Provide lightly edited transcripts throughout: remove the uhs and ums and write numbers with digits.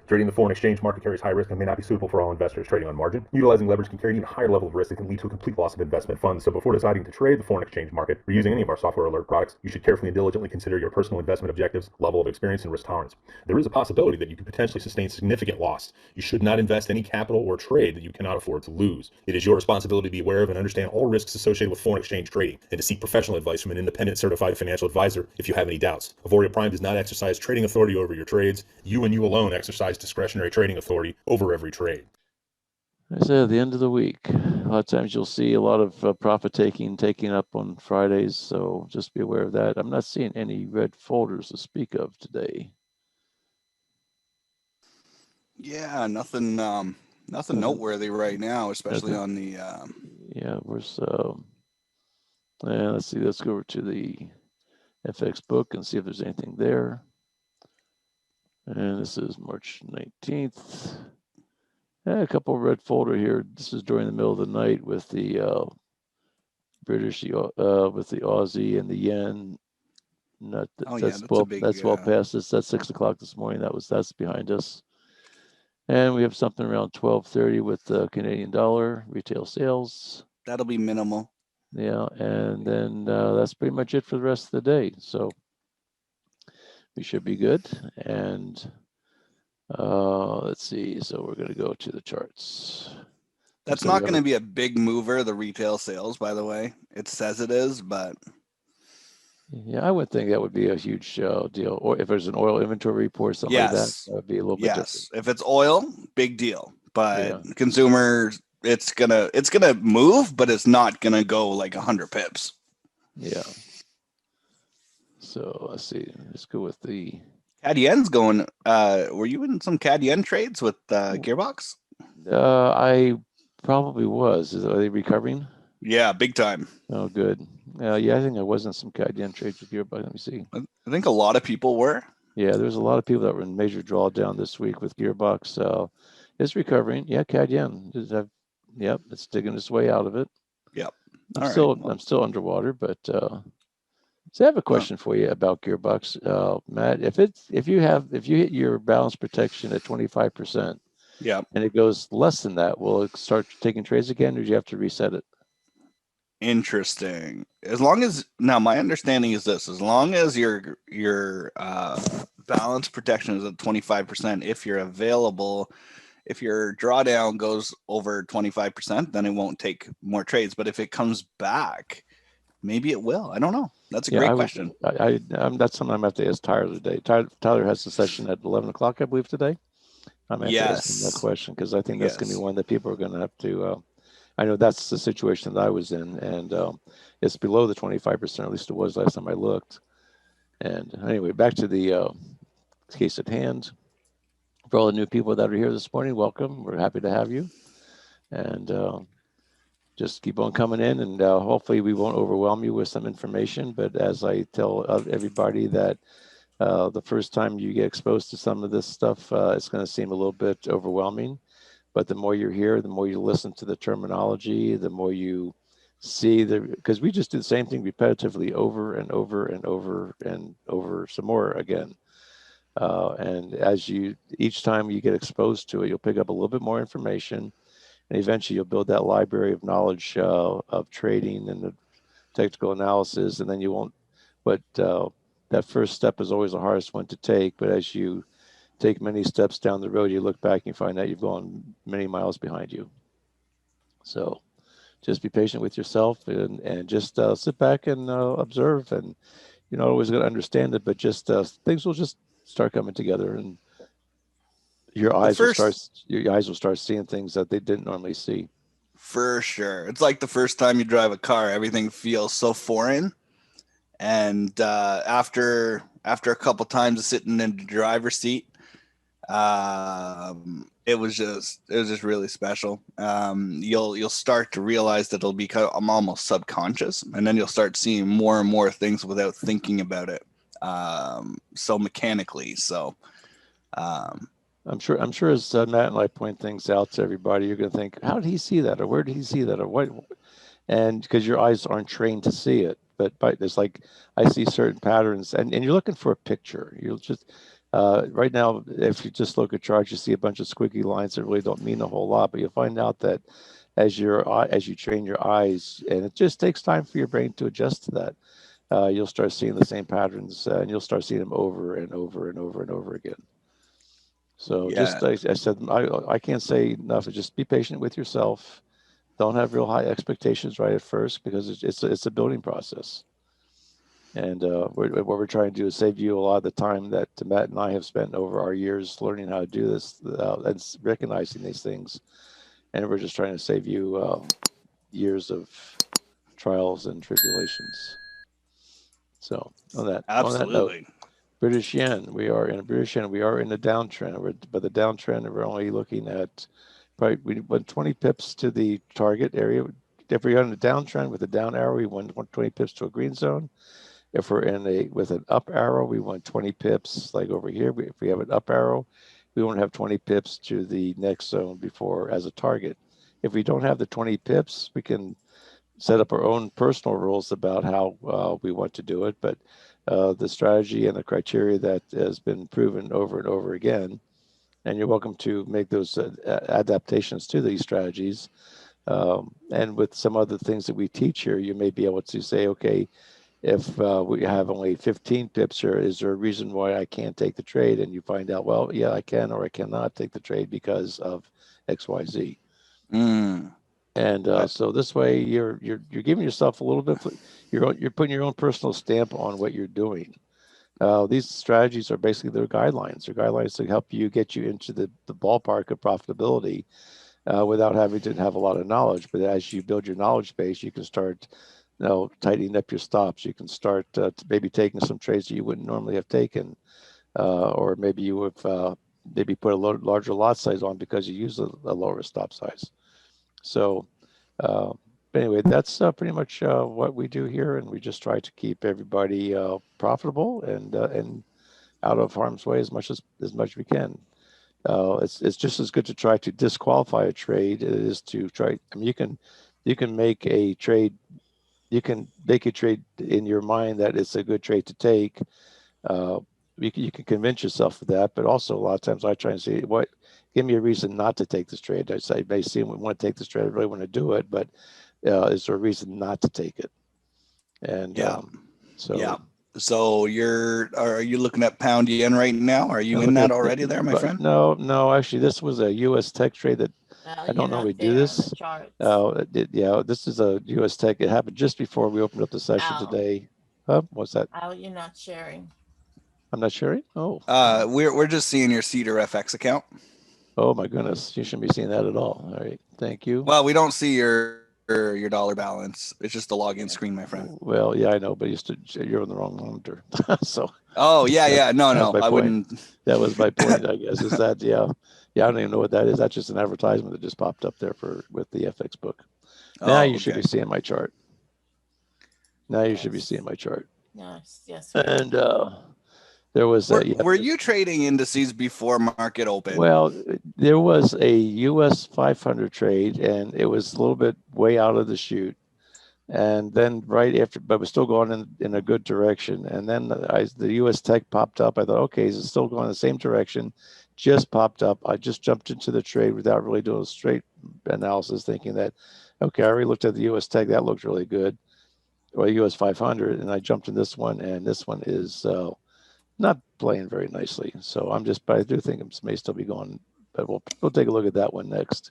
Trading the foreign exchange market carries high risk and may not be suitable for all investors. Trading on margin, utilizing leverage can carry an even higher level of risk that can lead to a complete loss of investment funds. So before deciding to trade the foreign exchange market or using any of our software alert products, you should carefully and diligently consider your personal investment objectives, level of experience, and risk tolerance. There is a possibility that you could potentially sustain significant loss. You should not invest any capital or trade that you cannot afford to lose. It is your responsibility to be aware of and understand all risks associated with foreign exchange trading and to seek professional advice from an independent certified financial advisor if you have any doubts. Auvoria Prime does not exercise trading authority over your trades. You and you alone exercise discretionary trading authority over every trade. I said at the end of the week, a lot of times you'll see a lot of profit taking up on Fridays, so just be aware of that. I'm not seeing any red folders to speak of today. Yeah, nothing noteworthy right now, especially on the yeah, let's see, let's go over to the FX book and see if there's anything there. And this is March 19th. A couple of red folder here. This is during the middle of the night with the British, with the Aussie and the yen. That's well past us. That's 6 o'clock this morning. That's behind us. And we have something around 12:30 with the Canadian dollar retail sales. That'll be minimal. Yeah, and then that's pretty much it for the rest of the day. So we should be good. And let's see. So we're going to go to the charts. That's not going to be a big mover, the retail sales, by the way. It says it is, but yeah, I would think that would be a huge deal. Or if there's an oil inventory report, something like that would be a little bit different. If it's oil, big deal. But consumers, it's gonna move, but it's not gonna go like 100 pips. Yeah. So let's see. Let's go with the CAD yen's going. Were you in some CAD yen trades with Gearbox? I probably was. Are they recovering? Yeah, big time. Oh, good. Yeah, I think I was in some CAD yen trades with Gearbox. Let me see. I think a lot of people were. Yeah, there's a lot of people that were in major drawdown this week with Gearbox. It's recovering. Yeah, CAD yen. Yep, it's digging its way out of it. Yep. I'm still underwater, but so I have a question for you about Gearbox, Matt. If you hit your balance protection at 25%, and it goes less than that, will it start taking trades again, or do you have to reset it? Interesting. Now my understanding is this: as long as your balance protection is at 25%, if you're available. If your drawdown goes over 25%, then it won't take more trades. But if it comes back, maybe it will. I don't know. That's a great question. That's something I'm going to have to ask Tyler today. Tyler has a session at 11 o'clock, I believe, today. I'm going to have to ask him that question because I think that's going to be one that people are going to have to. I know that's the situation that I was in, and it's below the 25%. At least it was last time I looked. And anyway, back to the case at hand. For all the new people that are here this morning, welcome. We're happy to have you. And just keep on coming in, and hopefully we won't overwhelm you with some information. But as I tell everybody that the first time you get exposed to some of this stuff, it's going to seem a little bit overwhelming. But the more you're here, the more you listen to the terminology, the more you see because we just do the same thing repetitively over and over and over and over some more again. And each time you get exposed to it, you'll pick up a little bit more information, and eventually you'll build that library of knowledge of trading and the technical analysis. And then you won't. But that first step is always the hardest one to take. But as you take many steps down the road, you look back and you find out you've gone many miles behind you. So just be patient with yourself and just sit back and observe. And you're not always going to understand it, but just things will just start coming together, and your eyes will start seeing things that they didn't normally see. For sure. It's like the first time you drive a car, everything feels so foreign. And after a couple times of sitting in the driver's seat, it was just really special. You'll start to realize that it'll be I'm almost subconscious, and then you'll start seeing more and more things without thinking about it. So mechanically. So I'm sure as Matt and I point things out to everybody, you're going to think, how did he see that, or where did he see that, or what? and because your eyes aren't trained to see it. But there's like, I see certain patterns, and you're looking for a picture. You'll just right now, if you just look at charts, you see a bunch of squiggly lines that really don't mean a whole lot. But you'll find out that as you train your eyes, and it just takes time for your brain to adjust to that. You'll start seeing the same patterns, and you'll start seeing them over and over and over and over again. So just like I said, I can't say enough. Just be patient with yourself. Don't have real high expectations right at first, because it's a building process. And what we're trying to do is save you a lot of the time that Matt and I have spent over our years learning how to do this and recognizing these things. And we're just trying to save you years of trials and tribulations. So on that note, British yen, we are in a downtrend. But the downtrend, we're only looking at probably, we went 20 pips to the target area. If we're on a downtrend with a down arrow, we want 20 pips to a green zone. If we're with an up arrow, we want 20 pips, like over here. If we have an up arrow, we want to have 20 pips to the next zone before as a target. If we don't have the 20 pips, we can set up our own personal rules about how we want to do it. But the strategy and the criteria that has been proven over and over again, and you're welcome to make those adaptations to these strategies. And with some other things that we teach here, you may be able to say, okay, if we have only 15 pips here, is there a reason why I can't take the trade? And you find out, well, yeah, I can or I cannot take the trade because of X, Y, Z. And so this way, you're giving yourself a little bit. You're putting your own personal stamp on what you're doing. These strategies are basically their guidelines. They're guidelines to help you get you into the ballpark of profitability without having to have a lot of knowledge. But as you build your knowledge base, you can start, tightening up your stops. You can start maybe taking some trades that you wouldn't normally have taken, or maybe you have maybe put a larger lot size on because you use a lower stop size. So anyway, that's pretty much what we do here, and we just try to keep everybody profitable and out of harm's way as much as we can. It's just as good to try to disqualify a trade as it is to try. I mean, you can make a trade. You can make a trade in your mind that it's a good trade to take. You can convince yourself of that, but also a lot of times I try and say, what, give me a reason not to take this trade. I may see we want to take this trade, I really want to do it, but is there a reason not to take it? And so are you looking at pound yen right now? Are you in that already there, my friend? No, actually, this was a U.S. tech trade that I don't normally do this. This is a U.S. tech. It happened just before we opened up the session today. What's that? You're not sharing. I'm not sharing? Oh. We're just seeing your Cedar FX account. Oh my goodness, you shouldn't be seeing that at all. All right, thank you. Well, we don't see your dollar balance. It's just the login screen, my friend. Well, yeah, I know, but you're on the wrong monitor. So. Oh yeah, no, I wouldn't. That was my point, I guess. Is that I don't even know what that is. That's just an advertisement that just popped up there with the FX book. Now you should be seeing my chart. You should be seeing my chart. Yes. And there was were you trading indices before market open? Well, there was a US 500 trade, and it was a little bit way out of the chute. And then right after, but we're still going in a good direction. And then the US tech popped up. I thought, okay, is it still going the same direction? Just popped up. I just jumped into the trade without really doing a straight analysis, thinking that, okay, I already looked at the US tech. That looks really good. Or US 500. And I jumped in this one, and this one is not playing very nicely. So but I do think it may still be going, but we'll take a look at that one next.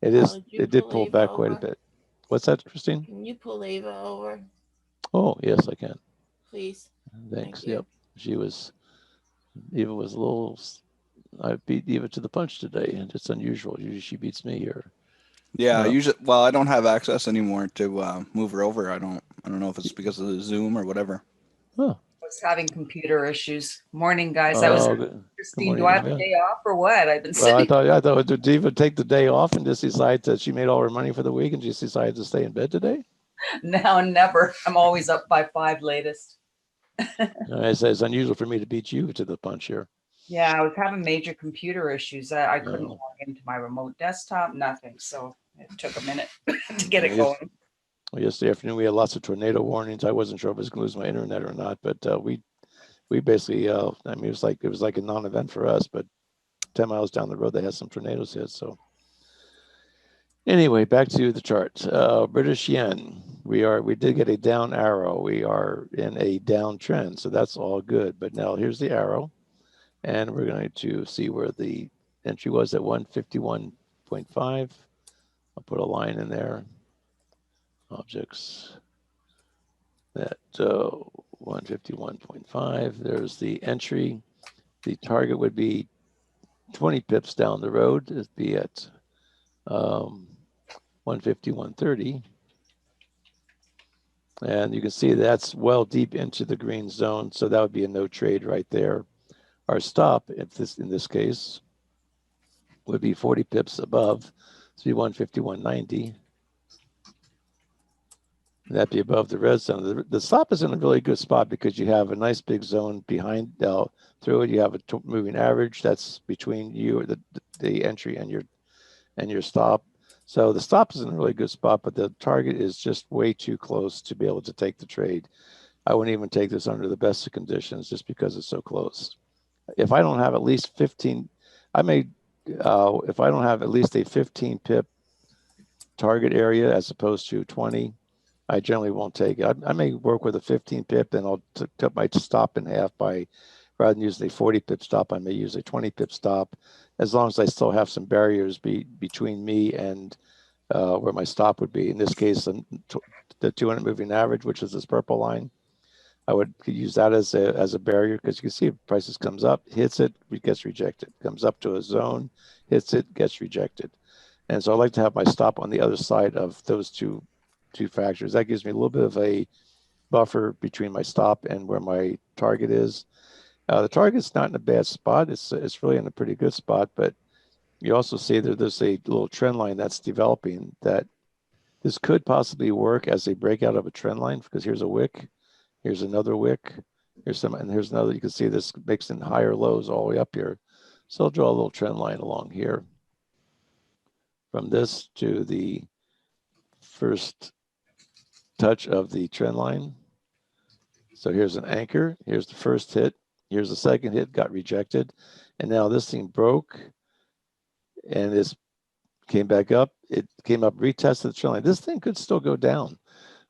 It did pull back quite a bit. What's that, Christine? Can you pull Ava over? Oh, yes, I can. Please. Thanks. Yep. Eva was a little, I beat Eva to the punch today, and it's unusual. Usually she beats me here. Yeah, usually. Well, I don't have access anymore to move her over. I don't know if it's because of the Zoom or whatever. Oh. I was having computer issues. Morning, guys. Christine, do I have a day off or what? I've been sitting. I thought did Eva take the day off and just decide that she made all her money for the week and just decided to stay in bed today? No, never. I'm always up by 5 latest. It's unusual for me to beat you to the punch here. Yeah, I was having major computer issues. I couldn't log into my remote desktop, nothing. So it took a minute to get it going. Yesterday afternoon, we had lots of tornado warnings. I wasn't sure if I was going to lose my internet or not, but we basically, I mean, it was like a non-event for us, but 10 miles down the road, they had some tornadoes hit. So anyway, back to the chart. British yen, we did get a down arrow. We are in a downtrend, so that's all good. But now here's the arrow, and we're going to see where the entry was at 151.5. I'll put a line in there. Objects at 151.5. There's the entry. The target would be 20 pips down the road. It'd be at 151.30. And you can see that's well deep into the green zone. So that would be a no trade right there. Our stop, in this case, would be 40 pips above. So 151.90. That'd be above the red zone. The stop is in a really good spot because you have a nice big zone behind through it. You have a moving average that's between you, the entry, and your stop. So the stop is in a really good spot, but the target is just way too close to be able to take the trade. I wouldn't even take this under the best of conditions just because it's so close. If I don't have at least 15, if I don't have at least a 15 pip target area as opposed to 20, I generally won't take it. I may work with a 15 pip, and I'll cut my stop in half by, rather than using a 40 pip stop, I may use a 20 pip stop, as long as I still have some barriers between me and where my stop would be. In this case, the 200 moving average, which is this purple line, I would use that as a barrier, because you can see if prices comes up, hits it, gets rejected. Comes up to a zone, hits it, gets rejected. And so I like to have my stop on the other side of those two factors. That gives me a little bit of a buffer between my stop and where my target is. The target's not in a bad spot. It's really in a pretty good spot, but you also see that there's a little trend line that's developing that this could possibly work as a breakout of a trend line, because here's a wick, here's another wick, and here's another. You can see this makes in higher lows all the way up here. So I'll draw a little trend line along here from this to the first touch of the trend line. So here's an anchor. Here's the first hit. Here's the second hit, got rejected. And now this thing broke, and this came back up. It came up, retested the trend line. This thing could still go down,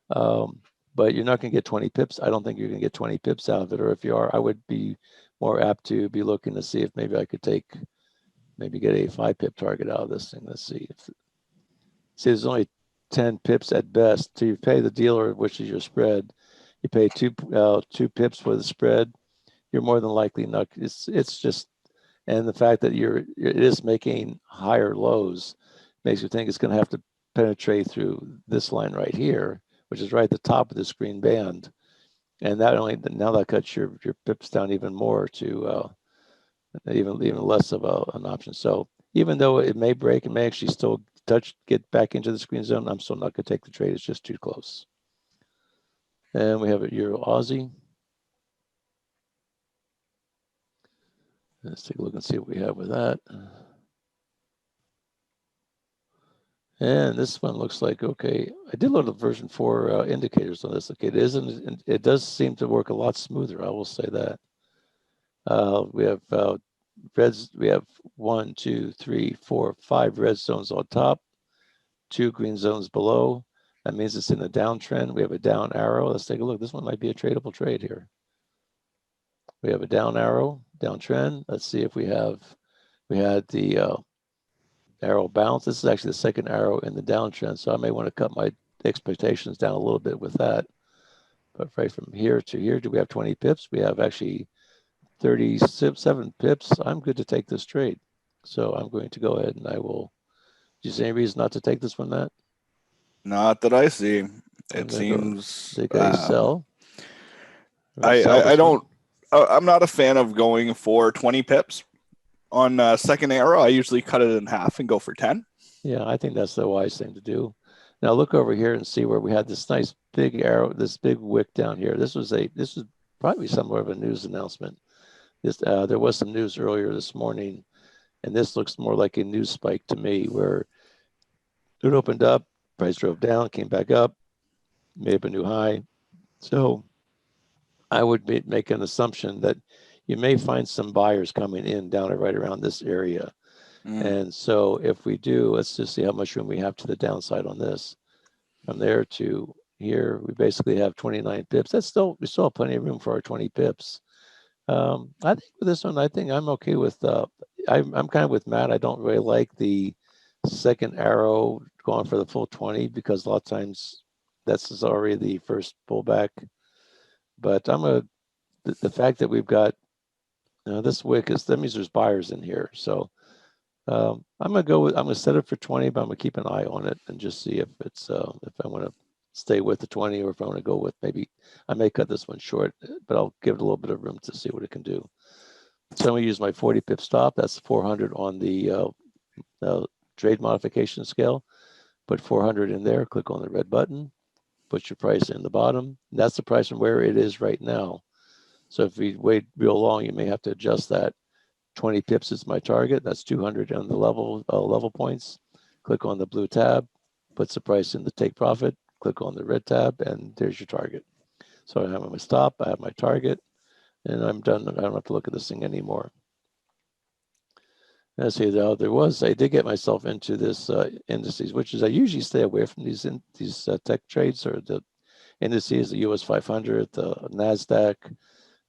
but you're not going to get 20 pips. I don't think you're going to get 20 pips out of it. Or if you are, I would be more apt to be looking to see if maybe I could get a 5 pip target out of this thing. Let's see. See, there's only 10 pips at best. So you pay the dealer, which is your spread. You pay two pips for the spread. You're more than likely not. It's just, and the fact that it is making higher lows makes you think it's going to have to penetrate through this line right here, which is right at the top of this green band, and now that cuts your pips down even more to even less of an option. So even though it may break, it may actually still get back into the green zone, I'm still not going to take the trade. It's just too close. And we have a Euro Aussie. Let's take a look and see what we have with that. And this one looks like, okay, I did load up version 4 indicators on this. Okay, it does seem to work a lot smoother, I will say that. We have reds, we have 1, 2, 3, 4, 5 red zones on top, 2 green zones below. That means it's in a downtrend. We have a down arrow. Let's take a look. This one might be a tradable trade here. We have a down arrow, downtrend. Let's see if we had the arrow bounce. This is actually the second arrow in the downtrend, so I may want to cut my expectations down a little bit with that. But right from here to here, do we have 20 pips? We have actually 37 pips. I'm good to take this trade. So I'm going to go ahead and I will. Do you see any reason not to take this one, Matt? Not that I see. It seems take a sell. I don't. I'm not a fan of going for 20 pips on second arrow. I usually cut it in half and go for 10. Yeah, I think that's the wise thing to do. Now look over here and see where we had this nice big arrow, this big wick down here. This was probably somewhere of a news announcement. There was some news earlier this morning, and this looks more like a news spike to me, where it opened up, price drove down, came back up, made up a new high. So I would make an assumption that you may find some buyers coming in down right around this area. And so if we do, let's just see how much room we have to the downside on this. From there to here, we basically have 29 pips. We still have plenty of room for our 20 pips. I think with this one, I think I'm okay with, I'm kind of with Matt. I don't really like the second arrow going for the full 20 because a lot of times that's already the first pullback. But the fact that we've got this wick that means there's buyers in here. So I'm gonna set it for 20, but I'm gonna keep an eye on it and just see if it's if I want to stay with the 20 or if I want to go with maybe I may cut this one short, but I'll give it a little bit of room to see what it can do. So I'm gonna use my 40 pip stop. That's 400 on the trade modification scale. Put 400 in there. Click on the red button. Put your price in the bottom. That's the price from where it is right now. So if we wait real long, you may have to adjust that. 20 pips is my target. That's 200 on the level points. Click on the blue tab, puts the price in the take profit. Click on the red tab, and there's your target. So I have my stop, I have my target, and I'm done. I don't have to look at this thing anymore. Let's see, I did get myself into this indices, which is I usually stay away from these tech trades or the indices, the US 500, the NASDAQ.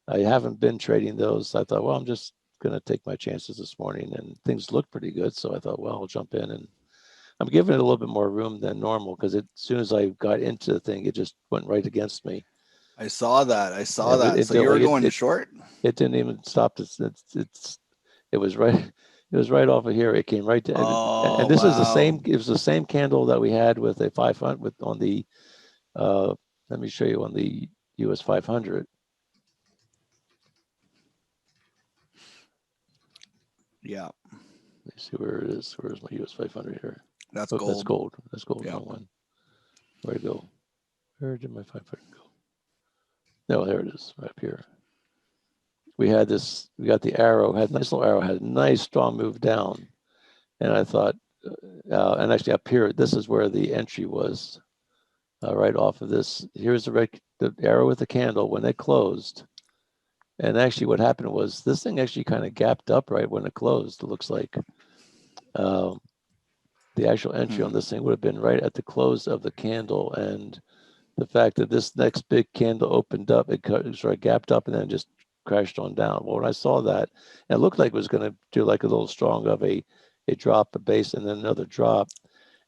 I haven't been trading those. I thought, well, I'm just going to take my chances this morning, and things look pretty good. So I thought, well, I'll jump in, and I'm giving it a little bit more room than normal because as soon as I got into the thing, it just went right against me. I saw that. So you were going short? It didn't even stop. It was right. It was right off of here. It came right to, and this is the same. It was the same candle that we had with a 500 on the. Let me show you on the US 500. Yeah. Let me see where it is. Where's my US 500 here? That's gold. That's gold. That's gold. Yeah. One. Where'd it go? Where did my 500 go? No, there it is, right up here. We got the arrow, had a nice little arrow, had a nice strong move down. And I thought, and actually up here, this is where the entry was, right off of this. Here's the arrow with the candle when it closed. And actually what happened was this thing actually kind of gapped up right when it closed. It looks like the actual entry on this thing would have been right at the close of the candle. And the fact that this next big candle opened up, it sort of gapped up and then just crashed on down. Well, when I saw that, it looked like it was going to do like a little strong of a drop, a base, and then another drop.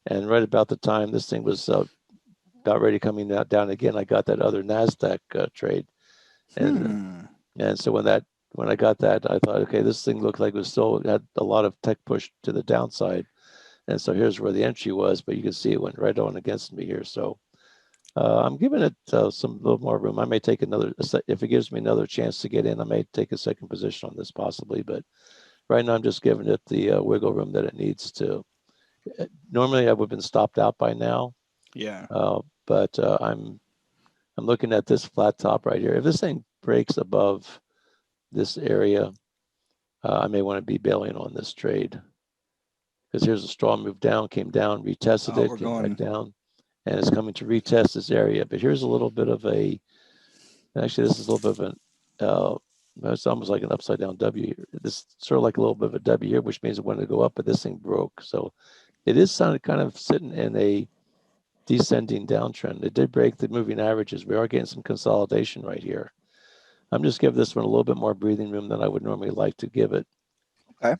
And right about the time this thing was about ready coming down again, I got that other NASDAQ trade. And so when I got that, I thought, okay, this thing looked like it had a lot of tech push to the downside. And so here's where the entry was, but you can see it went right on against me here. So I'm giving it some little more room. I may take if it gives me another chance to get in, I may take a second position on this possibly. But right now, I'm just giving it the wiggle room that it needs to. Normally, I would have been stopped out by now. Yeah. But I'm looking at this flat top right here. If this thing breaks above this area, I may want to be bailing on this trade because here's a strong move down, came down, retested it, came back down. And it's coming to retest this area. But here's a little bit of actually, this is a little bit of it's almost like an upside down W here. This is sort of like a little bit of a W here, which means it wanted to go up, but this thing broke. So it is kind of sitting in a descending downtrend. It did break the moving averages. We are getting some consolidation right here. I'm just giving this one a little bit more breathing room than I would normally like to give it. Okay.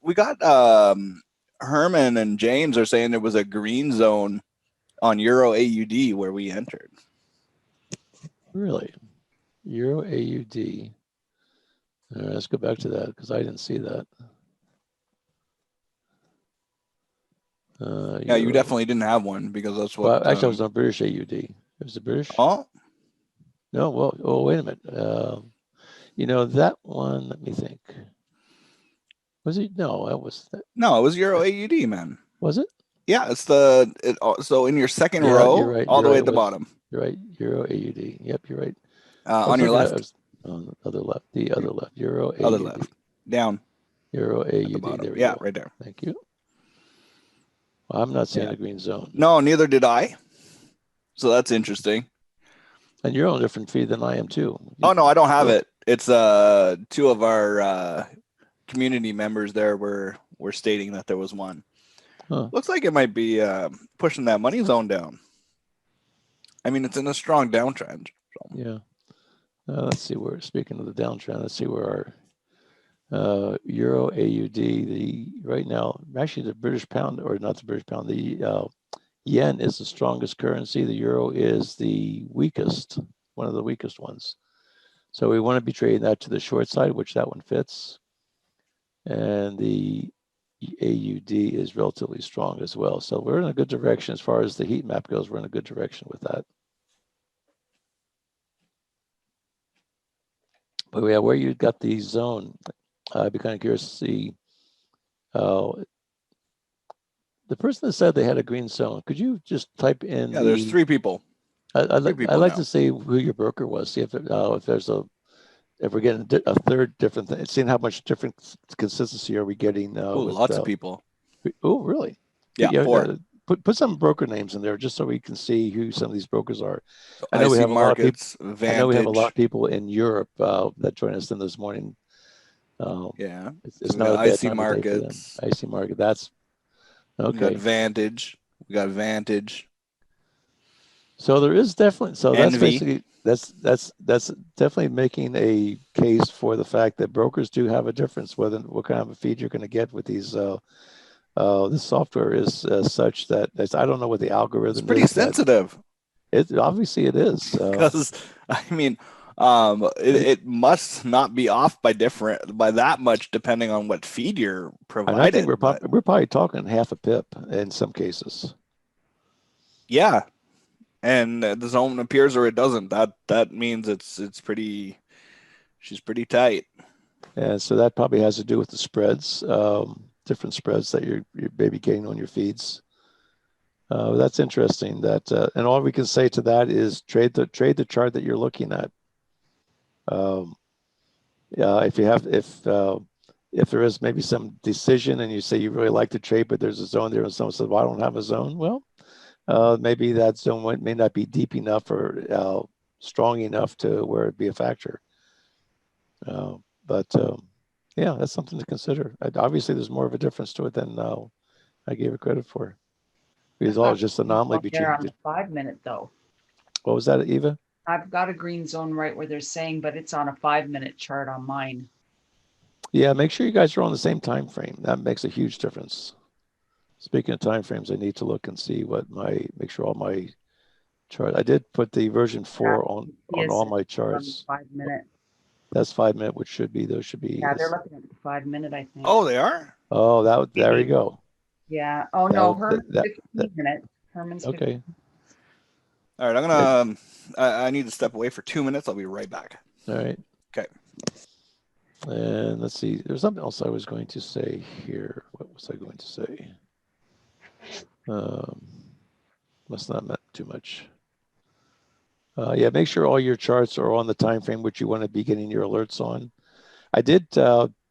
We got Herman and James are saying there was a green zone on Euro AUD where we entered. Really? Euro AUD. All right, let's go back to that because I didn't see that. Yeah, you definitely didn't have one because that's what. Well, actually, I was on British AUD. It was the British. Oh. No, well, wait a minute. That one. Let me think. Was it? No, that was. No, it was Euro AUD, man. Was it? Yeah, it's so in your second row, right, all the way at the bottom. You're right, Euro AUD. Yep, you're right. On your left. On the other left. The other left. Euro AUD. Other left. Down. Euro AUD. There we go. Right there. Thank you. Well, I'm not seeing a green zone. No, neither did I. So that's interesting. And you're on a different feed than I am too. Oh no, I don't have it. It's two of our community members there were stating that there was one. Huh. Looks like it might be pushing that money zone down. I mean, it's in a strong downtrend. So. Yeah. Let's see where, speaking of the downtrend, let's see where our Euro AUD, right now, actually the British pound, or not the British pound, the yen is the strongest currency. The euro is the weakest, one of the weakest ones. So we want to be trading that to the short side, which that one fits. And the AUD is relatively strong as well. So we're in a good direction as far as the heat map goes. We're in a good direction with that. But yeah, where you got the zone, I'd be kind of curious to see. The person that said they had a green zone, could you just type in? Yeah, there's 3 people. I'd like to see who your broker was. See if there's if we're getting a third different thing. Seeing how much different consistency are we getting? Lots of people. Oh, really? Yeah, 4. Put some broker names in there just so we can see who some of these brokers are. So I know we have a lot of people. Vantage. I know we have a lot of people in Europe that joined us in this morning. Yeah, it's not a bad IC markets. IC market. That's okay. We got Vantage. We got Vantage. So there is definitely. So Envy. That's basically that's definitely making a case for the fact that brokers do have a difference whether what kind of a feed you're going to get with these. This software is such that I don't know what the algorithm is. It's pretty sensitive. Obviously it is because I mean, it must not be off by that much depending on what feed you're providing. And I think we're probably talking half a pip in some cases. Yeah, and the zone appears or it doesn't. That means it's pretty. She's pretty tight. And so that probably has to do with the spreads. Different spreads that you're maybe getting on your feeds. That's interesting. That and all we can say to that is trade the chart that you're looking at. If there is maybe some decision and you say you really like the trade, but there's a zone there and someone says, "Well, I don't have a zone." Well, maybe that zone may not be deep enough or strong enough to where it'd be a factor. Yeah, that's something to consider. Obviously, there's more of a difference to it than I gave it credit for. Because all just anomaly between. On the 5-minute though. What was that, Eva? I've got a green zone right where they're saying, but it's on a 5-minute chart on mine. Yeah, make sure you guys are on the same time frame. That makes a huge difference. Speaking of time frames, I need to look and see make sure all my chart. I did put the version 4 on all my charts. 5-minute. That's 5-minute, which those should be. Yeah, they're looking at the 5-minute, I think. Oh, they are? Oh, there you go. Yeah. Oh, no, Herman's 15 minutes. Herman's okay. 15. All right, I'm going to, I need to step away for 2 minutes. I'll be right back. All right. Okay. And let's see, there's something else I was going to say here. What was I going to say? Must not meant too much. Yeah, make sure all your charts are on the time frame which you want to be getting your alerts on. I did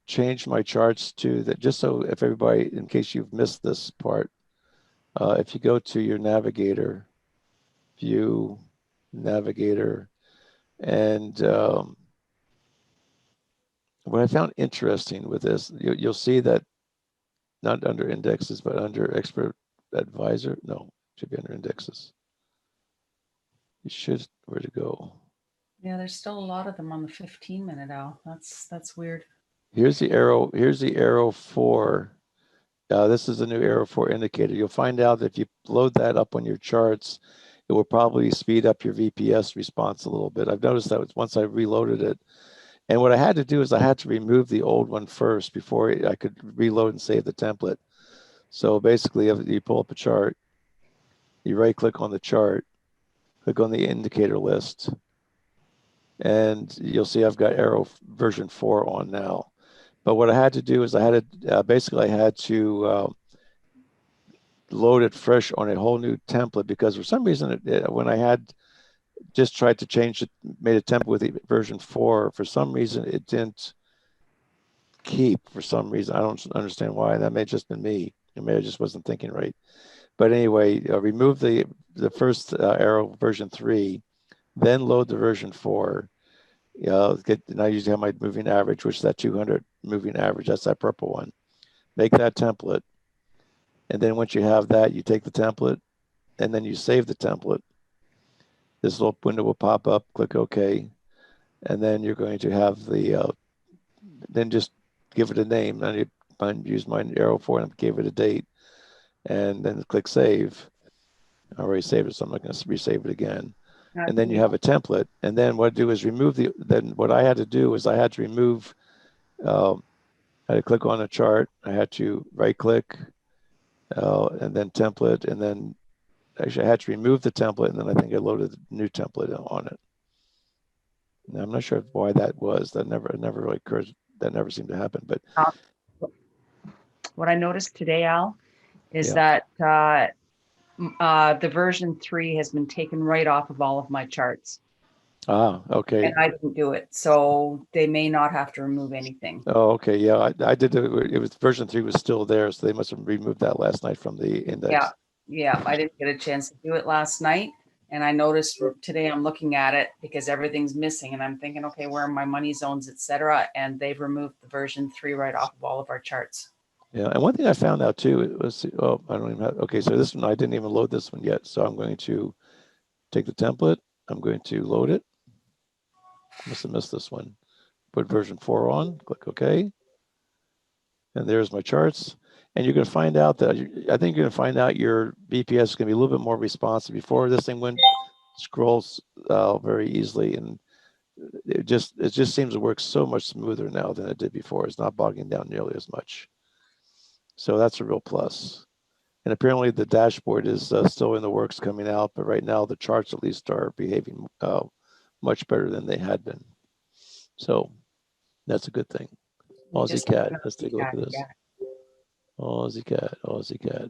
change my charts to that just so if everybody, in case you've missed this part, if you go to your navigator, view, navigator, and what I found interesting with this, you'll see that not under indexes, but under expert advisor. No, it should be under indexes. You should, where to go? Yeah, there's still a lot of them on the 15-minute, Al. That's weird. Here's the arrow. Here's the arrow 4. This is a new arrow 4 indicator. You'll find out that if you load that up on your charts, it will probably speed up your VPS response a little bit. I've noticed that once I reloaded it. And what I had to do is I had to remove the old one first before I could reload and save the template. So basically, if you pull up a chart, you right click on the chart, click on the indicator list, and you'll see I've got arrow version 4 on now. But what I had to do is I had to load it fresh on a whole new template because for some reason when I had just tried to change it, made a template with version 4, for some reason it didn't keep. For some reason I don't understand why. That may have just been me. Maybe I just wasn't thinking right. But anyway, remove the first arrow version 3, then load the version 4. And I usually have my moving average, which is that 200 moving average. That's that purple one. Make that template. And then once you have that, you take the template and then you save the template. This little window will pop up, click OK. And then you're going to have the, then just give it a name. I use my arrow for it and gave it a date. And then click save. I already saved it, so I'm not going to resave it again. And then you have a template. And then what I do is remove then what I had to do is I had to remove, I had to click on a chart. I had to right click and then template. And then actually I had to remove the template. And then I think I loaded the new template on it. Now, I'm not sure why that was. That never really occurs. That never seemed to happen. But what I noticed today, Al, is that the version 3 has been taken right off of all of my charts. Ah, okay. And I didn't do it, so they may not have to remove anything. Oh, okay. Yeah, I did. It was version 3 was still there, so they must have removed that last night from the index. Yeah. I didn't get a chance to do it last night, and I noticed today I'm looking at it because everything's missing, and I'm thinking, okay, where are my money zones, etc. And they've removed the version 3 right off of all of our charts. Yeah, and one thing I found out too, it was, I don't even have, okay, so this one, I didn't even load this one yet. So I'm going to take the template, I'm going to load it. Must have missed this one. Put version 4 on, click OK. And there's my charts. And you're going to find out that, I think you're going to find out your BPS is going to be a little bit more responsive. Before, this thing scrolls very easily, and it just seems to work so much smoother now than it did before. It's not bogging down nearly as much. So that's a real plus. And apparently the dashboard is still in the works coming out, but right now the charts at least are behaving much better than they had been. So that's a good thing. Aussie Cat, let's take a look at this. Aussie Cat, Aussie Cat.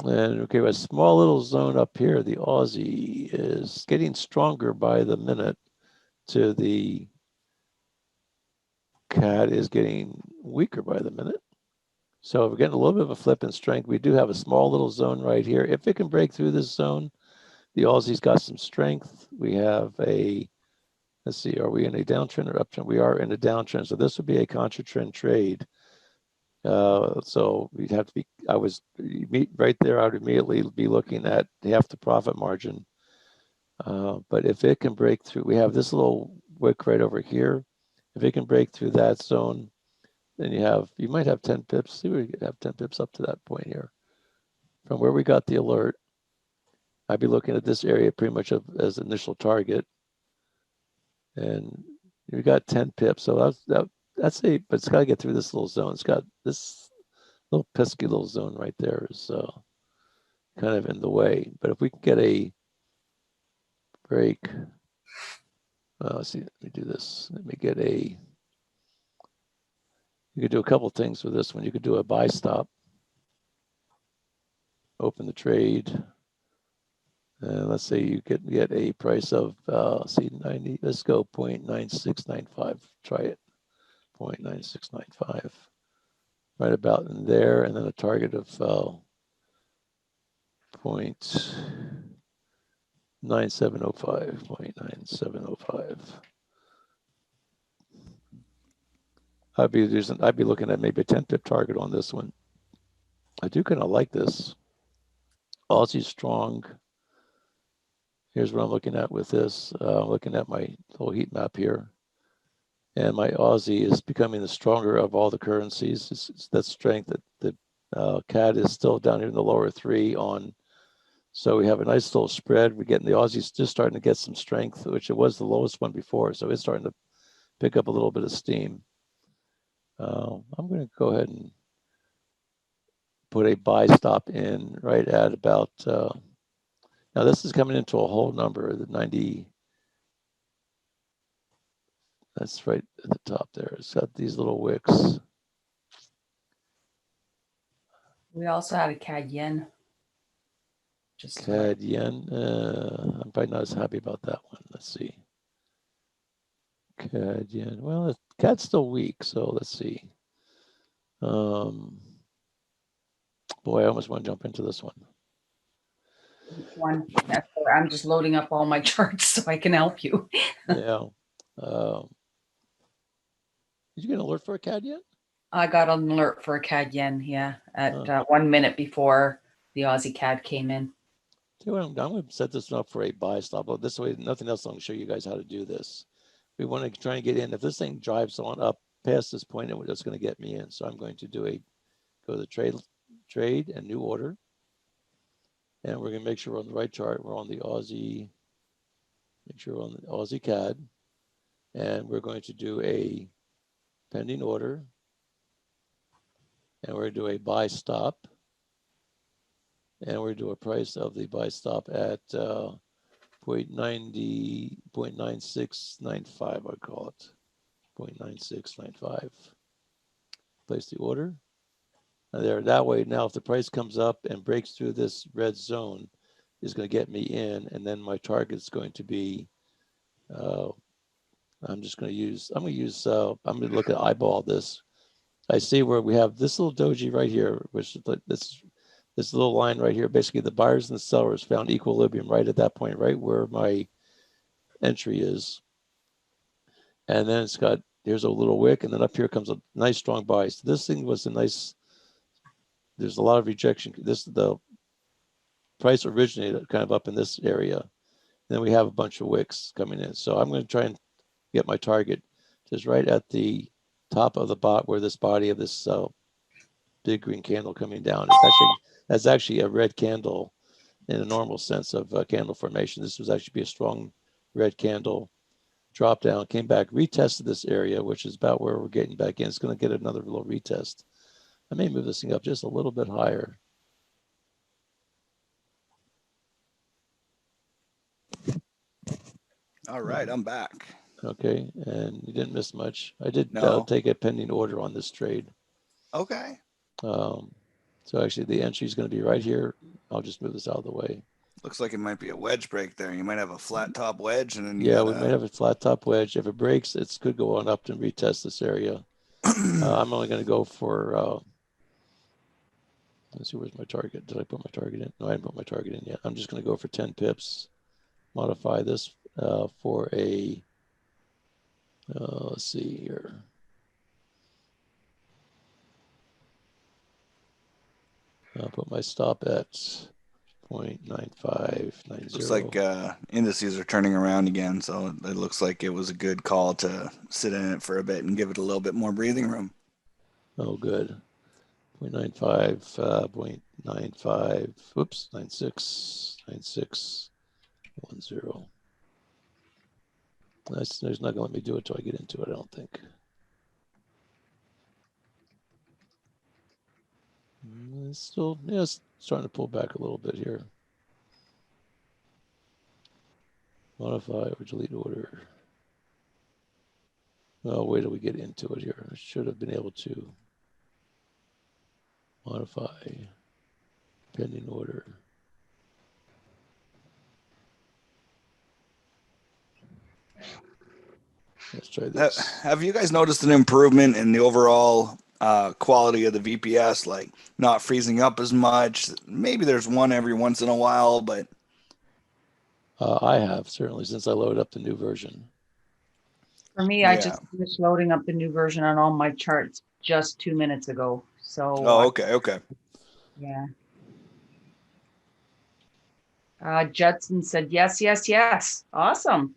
And okay, a small little zone up here, the Aussie is getting stronger by the minute to the Cat is getting weaker by the minute. So we're getting a little bit of a flip in strength. We do have a small little zone right here. If it can break through this zone, the Aussie's got some strength. We have a, let's see, are we in a downtrend or uptrend? We are in a downtrend. So this would be a contra trend trade. So we'd have to be, right there, I would immediately be looking at half the profit margin. But if it can break through, we have this little wick right over here. If it can break through that zone, then you might have 10 pips. See, we could have 10 pips up to that point here. From where we got the alert, I'd be looking at this area pretty much as initial target. And we got 10 pips. So that's but it's got to get through this little zone. It's got this little pesky little zone right there is kind of in the way. But if we can get a break, let's see, let me do this. Let me get you could do a couple things with this one. You could do a buy stop, open the trade. And let's say you could get a price of, 90, let's go 0.9695, try it, 0.9695, right about in there, and then a target of 0.9705, 0.9705. I'd be looking at maybe a 10 pip target on this one. I do kind of like this. Aussie strong. Here's what I'm looking at with this. I'm looking at my little heat map here. And my Aussie is becoming the stronger of all the currencies. It's that strength that CAD is still down here in the lower 3 on. So we have a nice little spread. We're getting the Aussie's just starting to get some strength, which it was the lowest one before. So it's starting to pick up a little bit of steam. I'm going to go ahead and put a buy stop in right at about, now this is coming into a whole number, the 90. That's right at the top there. It's got these little wicks. We also had a CAD yen. CAD yen. I'm probably not as happy about that one. Let's see. CAD yen. Well, CAD's still weak, so let's see. Boy, I almost want to jump into this one. Which one? I'm just loading up all my charts so I can help you. Yeah. Did you get an alert for a CAD yet? I got an alert for a CAD yen, yeah, at 1 minute before the Aussie CAD came in. I'm going to set this up for a buy stop. This way, nothing else. I'm going to show you guys how to do this. We want to try and get in. If this thing drives on up past this point, it's going to get me in. So I'm going to go to the trade and new order. And we're going to make sure we're on the right chart. We're on the Aussie, make sure we're on the Aussie CAD. And we're going to do a pending order. And we're going to do a buy stop. And we're going to do a price of the buy stop at 0.9695, I'd call it. 0.9695. Place the order. And there, that way, now if the price comes up and breaks through this red zone, is going to get me in. And then my target is going to be, I'm going to look at eyeball this. I see where we have this little doji right here, which is this little line right here. Basically, the buyers and the sellers found equilibrium right at that point, right where my entry is. And then here's a little wick, and then up here comes a nice strong buy. So this thing was there's a lot of rejection. The price originated kind of up in this area. And then we have a bunch of wicks coming in. So I'm going to try and get my target just right at the top of the bot where this body of this big green candle coming down. That's actually a red candle in a normal sense of candle formation. This was actually be a strong red candle. Dropped down, came back, retested this area, which is about where we're getting back in. It's going to get another little retest. I may move this thing up just a little bit higher. All right, I'm back. Okay, and you didn't miss much. I did take a pending order on this trade. Okay. So actually the entry is going to be right here. I'll just move this out of the way. Looks like it might be a wedge break there. You might have a flat top wedge, and then we might have a flat top wedge. If it breaks, it could go on up and retest this area. I'm only going to go for. Let's see, where's my target? Did I put my target in? No, I didn't put my target in yet. I'm just going to go for 10 pips. Modify this for a. Let's see here. I'll put my stop at 0.9590. Looks like indices are turning around again, so it looks like it was a good call to sit in it for a bit and give it a little bit more breathing room. Oh, good. 0.95, 0.95, oops, 9610. There's not going to let me do it till I get into it, I don't think. It's still, it's starting to pull back a little bit here. Modify or delete order. Oh, wait till we get into it here. I should have been able to modify pending order. Let's try this. Have you guys noticed an improvement in the overall quality of the VPS, like not freezing up as much? Maybe there's one every once in a while, but I have, certainly, since I loaded up the new version. For me, I just finished loading up the new version on all my charts just 2 minutes ago. So. Oh, okay. Yeah. Judson said yes. Awesome.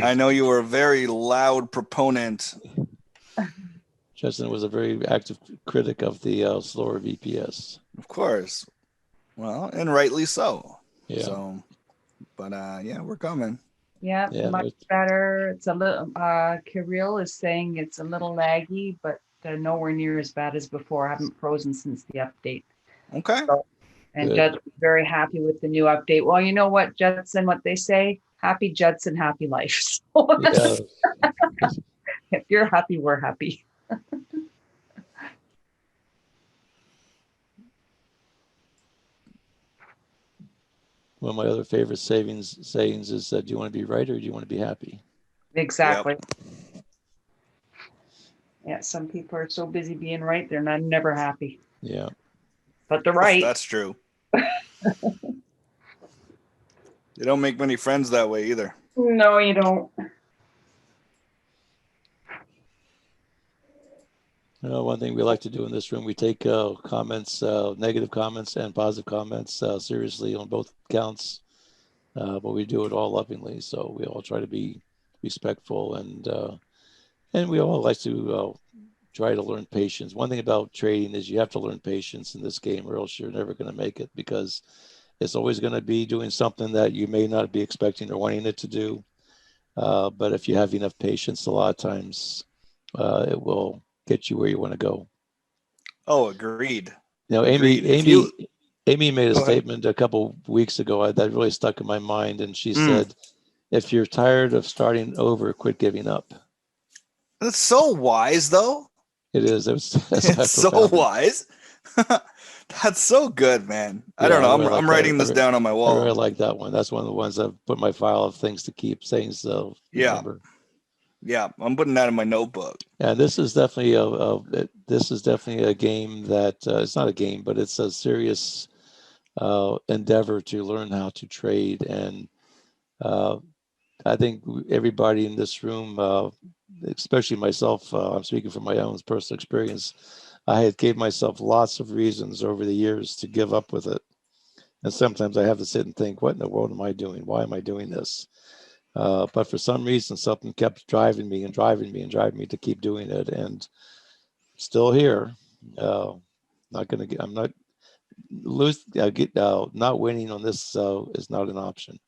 I know you were a very loud proponent. Judson was a very active critic of the slower VPS. Of course. Well, and rightly so. Yeah. So, but we're coming. Yeah, much better. It's a little. Kirill is saying it's a little laggy, but nowhere near as bad as before. I haven't frozen since the update. Okay. So, and Judson's very happy with the new update. Well, you know what, Judson, what they say, happy Judson, happy life. So if you're happy, we're happy. One of my other favorite sayings is, do you want to be right or do you want to be happy? Exactly. Yeah, some people are so busy being right, they're never happy. Yeah. But they're right. That's true. You don't make many friends that way either. No, you don't. One thing we like to do in this room, we take comments, negative comments and positive comments seriously on both counts, but we do it all lovingly. So we all try to be respectful, and we all like to try to learn patience. One thing about trading is you have to learn patience in this game, or else you're never going to make it, because it's always going to be doing something that you may not be expecting or wanting it to do. But if you have enough patience, a lot of times it will get you where you want to go. Oh, agreed. You know, Amy made a statement a couple weeks ago that really stuck in my mind, and she said, "If you're tired of starting over, quit giving up." That's so wise, though. It is. It's so wise. That's so good, man. Yeah, I don't know. I'm writing this down on my wall. I really like that one. That's one of the ones I've put in my file of things to keep saying. So remember. Yeah, I'm putting that in my notebook. Yeah, this is definitely a game that it's not a game, but it's a serious endeavor to learn how to trade. And I think everybody in this room, especially myself, I'm speaking from my own personal experience, I had gave myself lots of reasons over the years to give up with it. And sometimes I have to sit and think, what in the world am I doing? Why am I doing this? But for some reason, something kept driving me to keep doing it. And still here. I'm not not winning on this is not an option.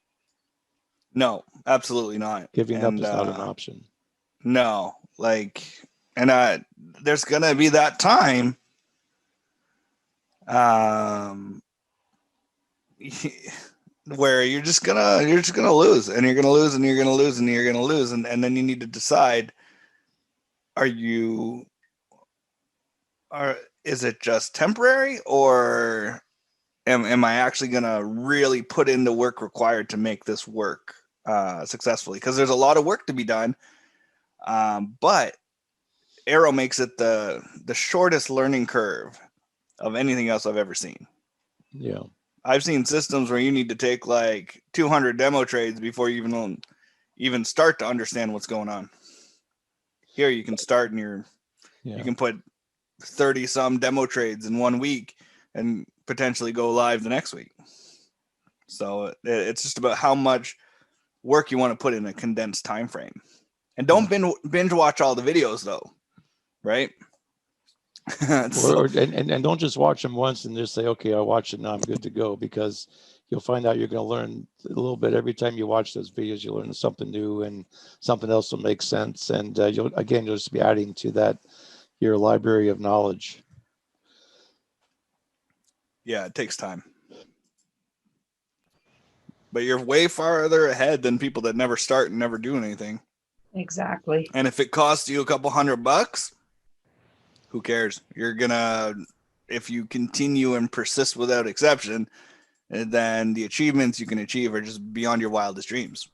No, absolutely not. Giving up is not an option. No, and there's gonna be that time where you're just gonna lose, and you're gonna lose, and you're gonna lose, and you're gonna lose, and then you need to decide: is it just temporary, or am I actually gonna really put in the work required to make this work successfully? Because there's a lot of work to be done, but Arrow makes it the shortest learning curve of anything else I've ever seen. Yeah. I've seen systems where you need to take like 200 demo trades before you even start to understand what's going on. Here you can start and you can put 30 some demo trades in 1 week and potentially go live the next week. So it's just about how much work you want to put in a condensed time frame. And don't binge watch all the videos though, right? And don't just watch them once and just say, okay, I watched it, now I'm good to go, because you'll find out you're going to learn a little bit every time you watch those videos. You learn something new, and something else will make sense, and you'll just be adding to your library of knowledge. Yeah, it takes time, but you're way farther ahead than people that never start and never do anything. Exactly. And if it costs you a couple $100, who cares? If you continue and persist without exception, then the achievements you can achieve are just beyond your wildest dreams.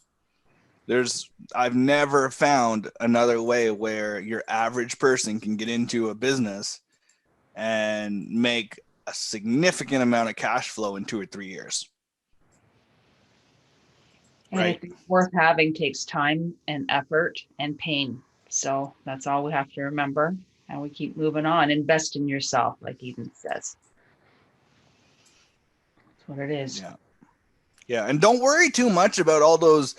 I've never found another way where your average person can get into a business and make a significant amount of cash flow in 2 or 3 years. And anything worth having takes time and effort and pain. So that's all we have to remember. And we keep moving on. Invest in yourself, like Eden says. That's what it is. Yeah. And don't worry too much about all those.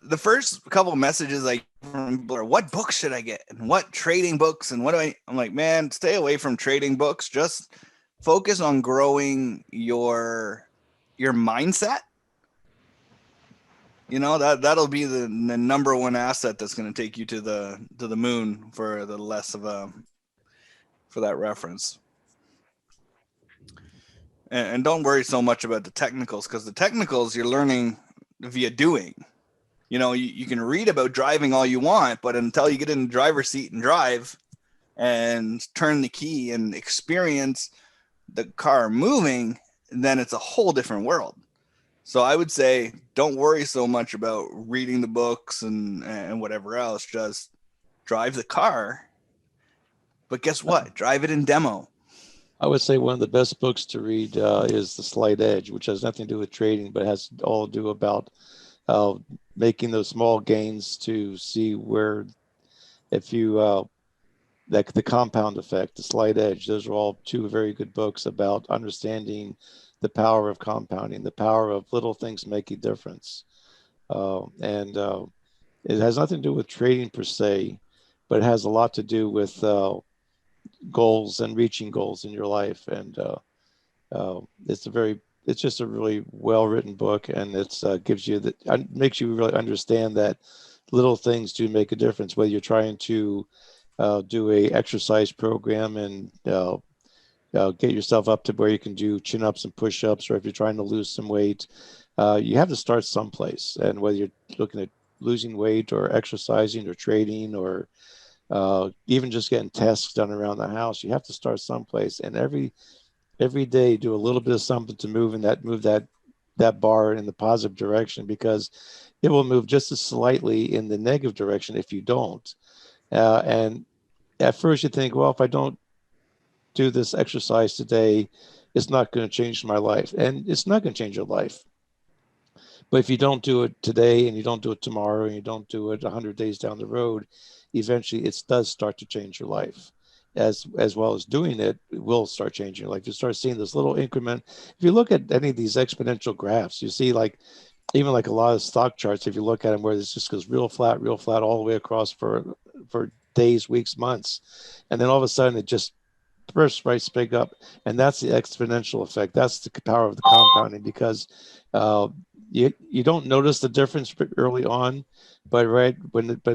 The first couple of messages I get from people are, what books should I get? And what trading books? And I'm like, man, stay away from trading books. Just focus on growing your mindset. That'll be the number one asset that's going to take you to the moon for the less of for that reference. And don't worry so much about the technicals, because the technicals you're learning via doing. You can read about driving all you want, but until you get in the driver's seat and drive and turn the key and experience the car moving, then it's a whole different world. So I would say, don't worry so much about reading the books and whatever else. Just drive the car But guess what? Drive it in demo. I would say one of the best books to read is The Slight Edge, which has nothing to do with trading, but has all to do about making those small gains to see where, if you, like the compound effect, The Slight Edge, those are all two very good books about understanding the power of compounding, the power of little things make a difference. And it has nothing to do with trading per se, but it has a lot to do with goals and reaching goals in your life. And it's just a really well-written book, and it's gives you makes you really understand that little things do make a difference, whether you're trying to do a exercise program and get yourself up to where you can do chin-ups and push-ups, or if you're trying to lose some weight, you have to start someplace. And whether you're looking at losing weight or exercising or trading or even just getting tasks done around the house, you have to start someplace. And every day do a little bit of something to move that bar in the positive direction, because it will move just as slightly in the negative direction if you don't. And at first you think, well, if I don't do this exercise today, it's not going to change my life. And it's not going to change your life. But if you don't do it today and you don't do it tomorrow and you don't do it 100 days down the road, eventually it does start to change your life. As well as doing it will start changing your life. You start seeing this little increment. If you look at any of these exponential graphs, you see even like a lot of stock charts, if you look at them where this just goes real flat all the way across for days, weeks, months. And then all of a sudden it just bursts right big up. And that's the exponential effect. That's the power of the compounding, because you don't notice the difference early on, but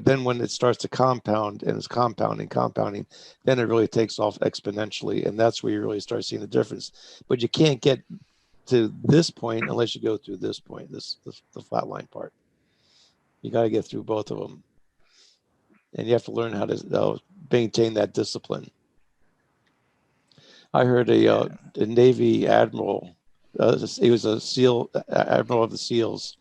then when it starts to compound and it's compounding, then it really takes off exponentially, and that's where you really start seeing the difference. But you can't get to this point unless you go through this point, the flat line part. You got to get through both of them, and you have to learn how to maintain that discipline. I heard a Navy admiral. He was a SEAL, admiral of the SEALs,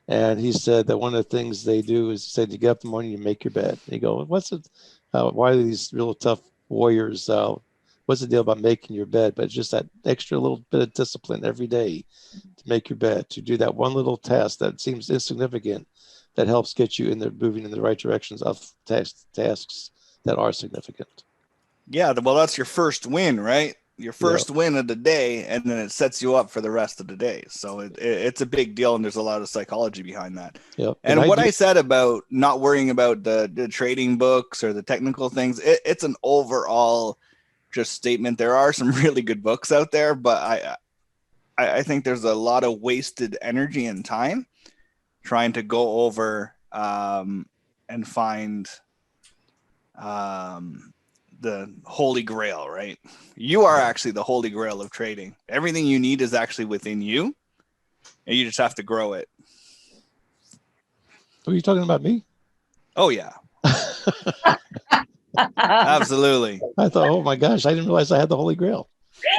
and he said that one of the things they do is, he said, you get up in the morning, you make your bed. And you go, what's it? Why are these real tough warriors? What's the deal about making your bed? But it's just that extra little bit of discipline every day to make your bed, to do that one little task that seems insignificant, that helps get you moving in the right directions of tasks that are significant. Yeah, well, that's your first win, right? Your first win of the day, and then it sets you up for the rest of the day. So it's a big deal, and there's a lot of psychology behind that. Yep. And what I said about not worrying about the trading books or the technical things, it's an overall just statement. There are some really good books out there, but I think there's a lot of wasted energy and time trying to go over and find the holy grail, right? You are actually the holy grail of trading. Everything you need is actually within you, and you just have to grow it. Are you talking about me? Oh yeah. Absolutely. I thought, oh my gosh, I didn't realize I had the holy grail.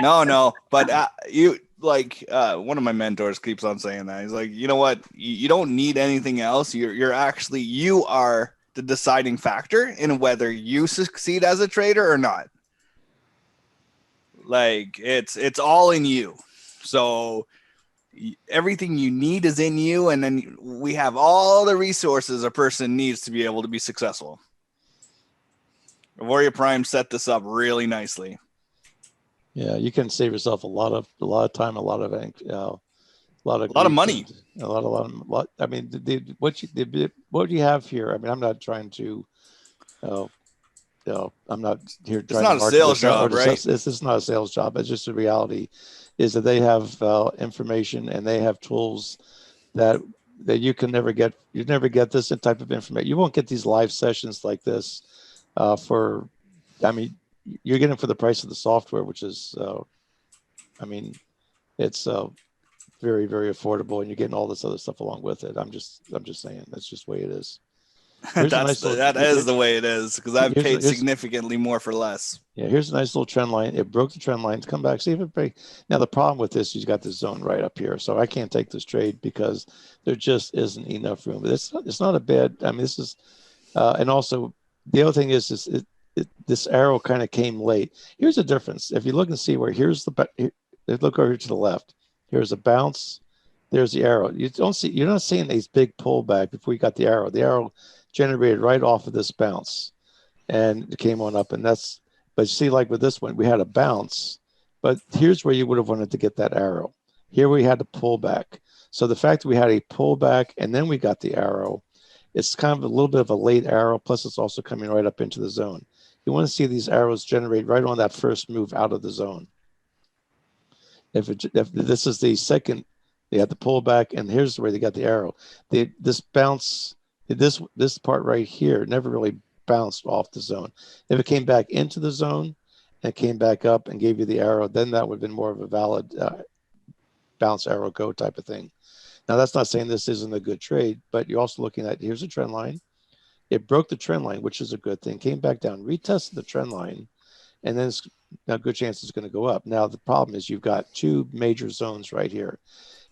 No, but you one of my mentors keeps on saying that. He's like, you know what? You don't need anything else. You are the deciding factor in whether you succeed as a trader or not. Like it's all in you. So everything you need is in you, and then we have all the resources a person needs to be able to be successful. Auvoria Prime set this up really nicely. Yeah, you can save yourself a lot of time, a lot of money, a lot. I mean, what you have here. I mean, I'm not trying to. I'm not here. It's not a sales job, right? It's not a sales job. It's just a reality. Is that they have information and they have tools that you can never get. You never get this type of information. You won't get these live sessions like this for. I mean, you're getting for the price of the software, which is, it's very, very affordable, and you're getting all this other stuff along with it. I'm just saying that's just the way it is. That is the way it is, because I've paid significantly more for less. Yeah, here's a nice little trend line. It broke the trend line to come back. See if it break. Now the problem with this, you've got this zone right up here, so I can't take this trade because there just isn't enough room. But it's not a bad. I mean, this is, and also the other thing is this arrow kind of came late. Here's the difference. If you look and see where look over to the left. Here's a bounce. There's the arrow. You're not seeing these big pullback before you got the arrow. The arrow generated right off of this bounce, and it came on up. And but you see, like with this one, we had a bounce, but here's where you would have wanted to get that arrow. Here we had to pull back. So the fact that we had a pullback and then we got the arrow, it's kind of a little bit of a late arrow. Plus, it's also coming right up into the zone. You want to see these arrows generate right on that first move out of the zone. If this is the second, they had the pullback, and here's where they got the arrow. This bounce, this part right here never really bounced off the zone. If it came back into the zone and came back up and gave you the arrow, then that would have been more of a valid bounce arrow go type of thing. Now, that's not saying this isn't a good trade, but you're also looking at, here's a trend line. It broke the trend line, which is a good thing, came back down, retested the trend line, and then it's a good chance it's going to go up. Now, the problem is you've got two major zones right here.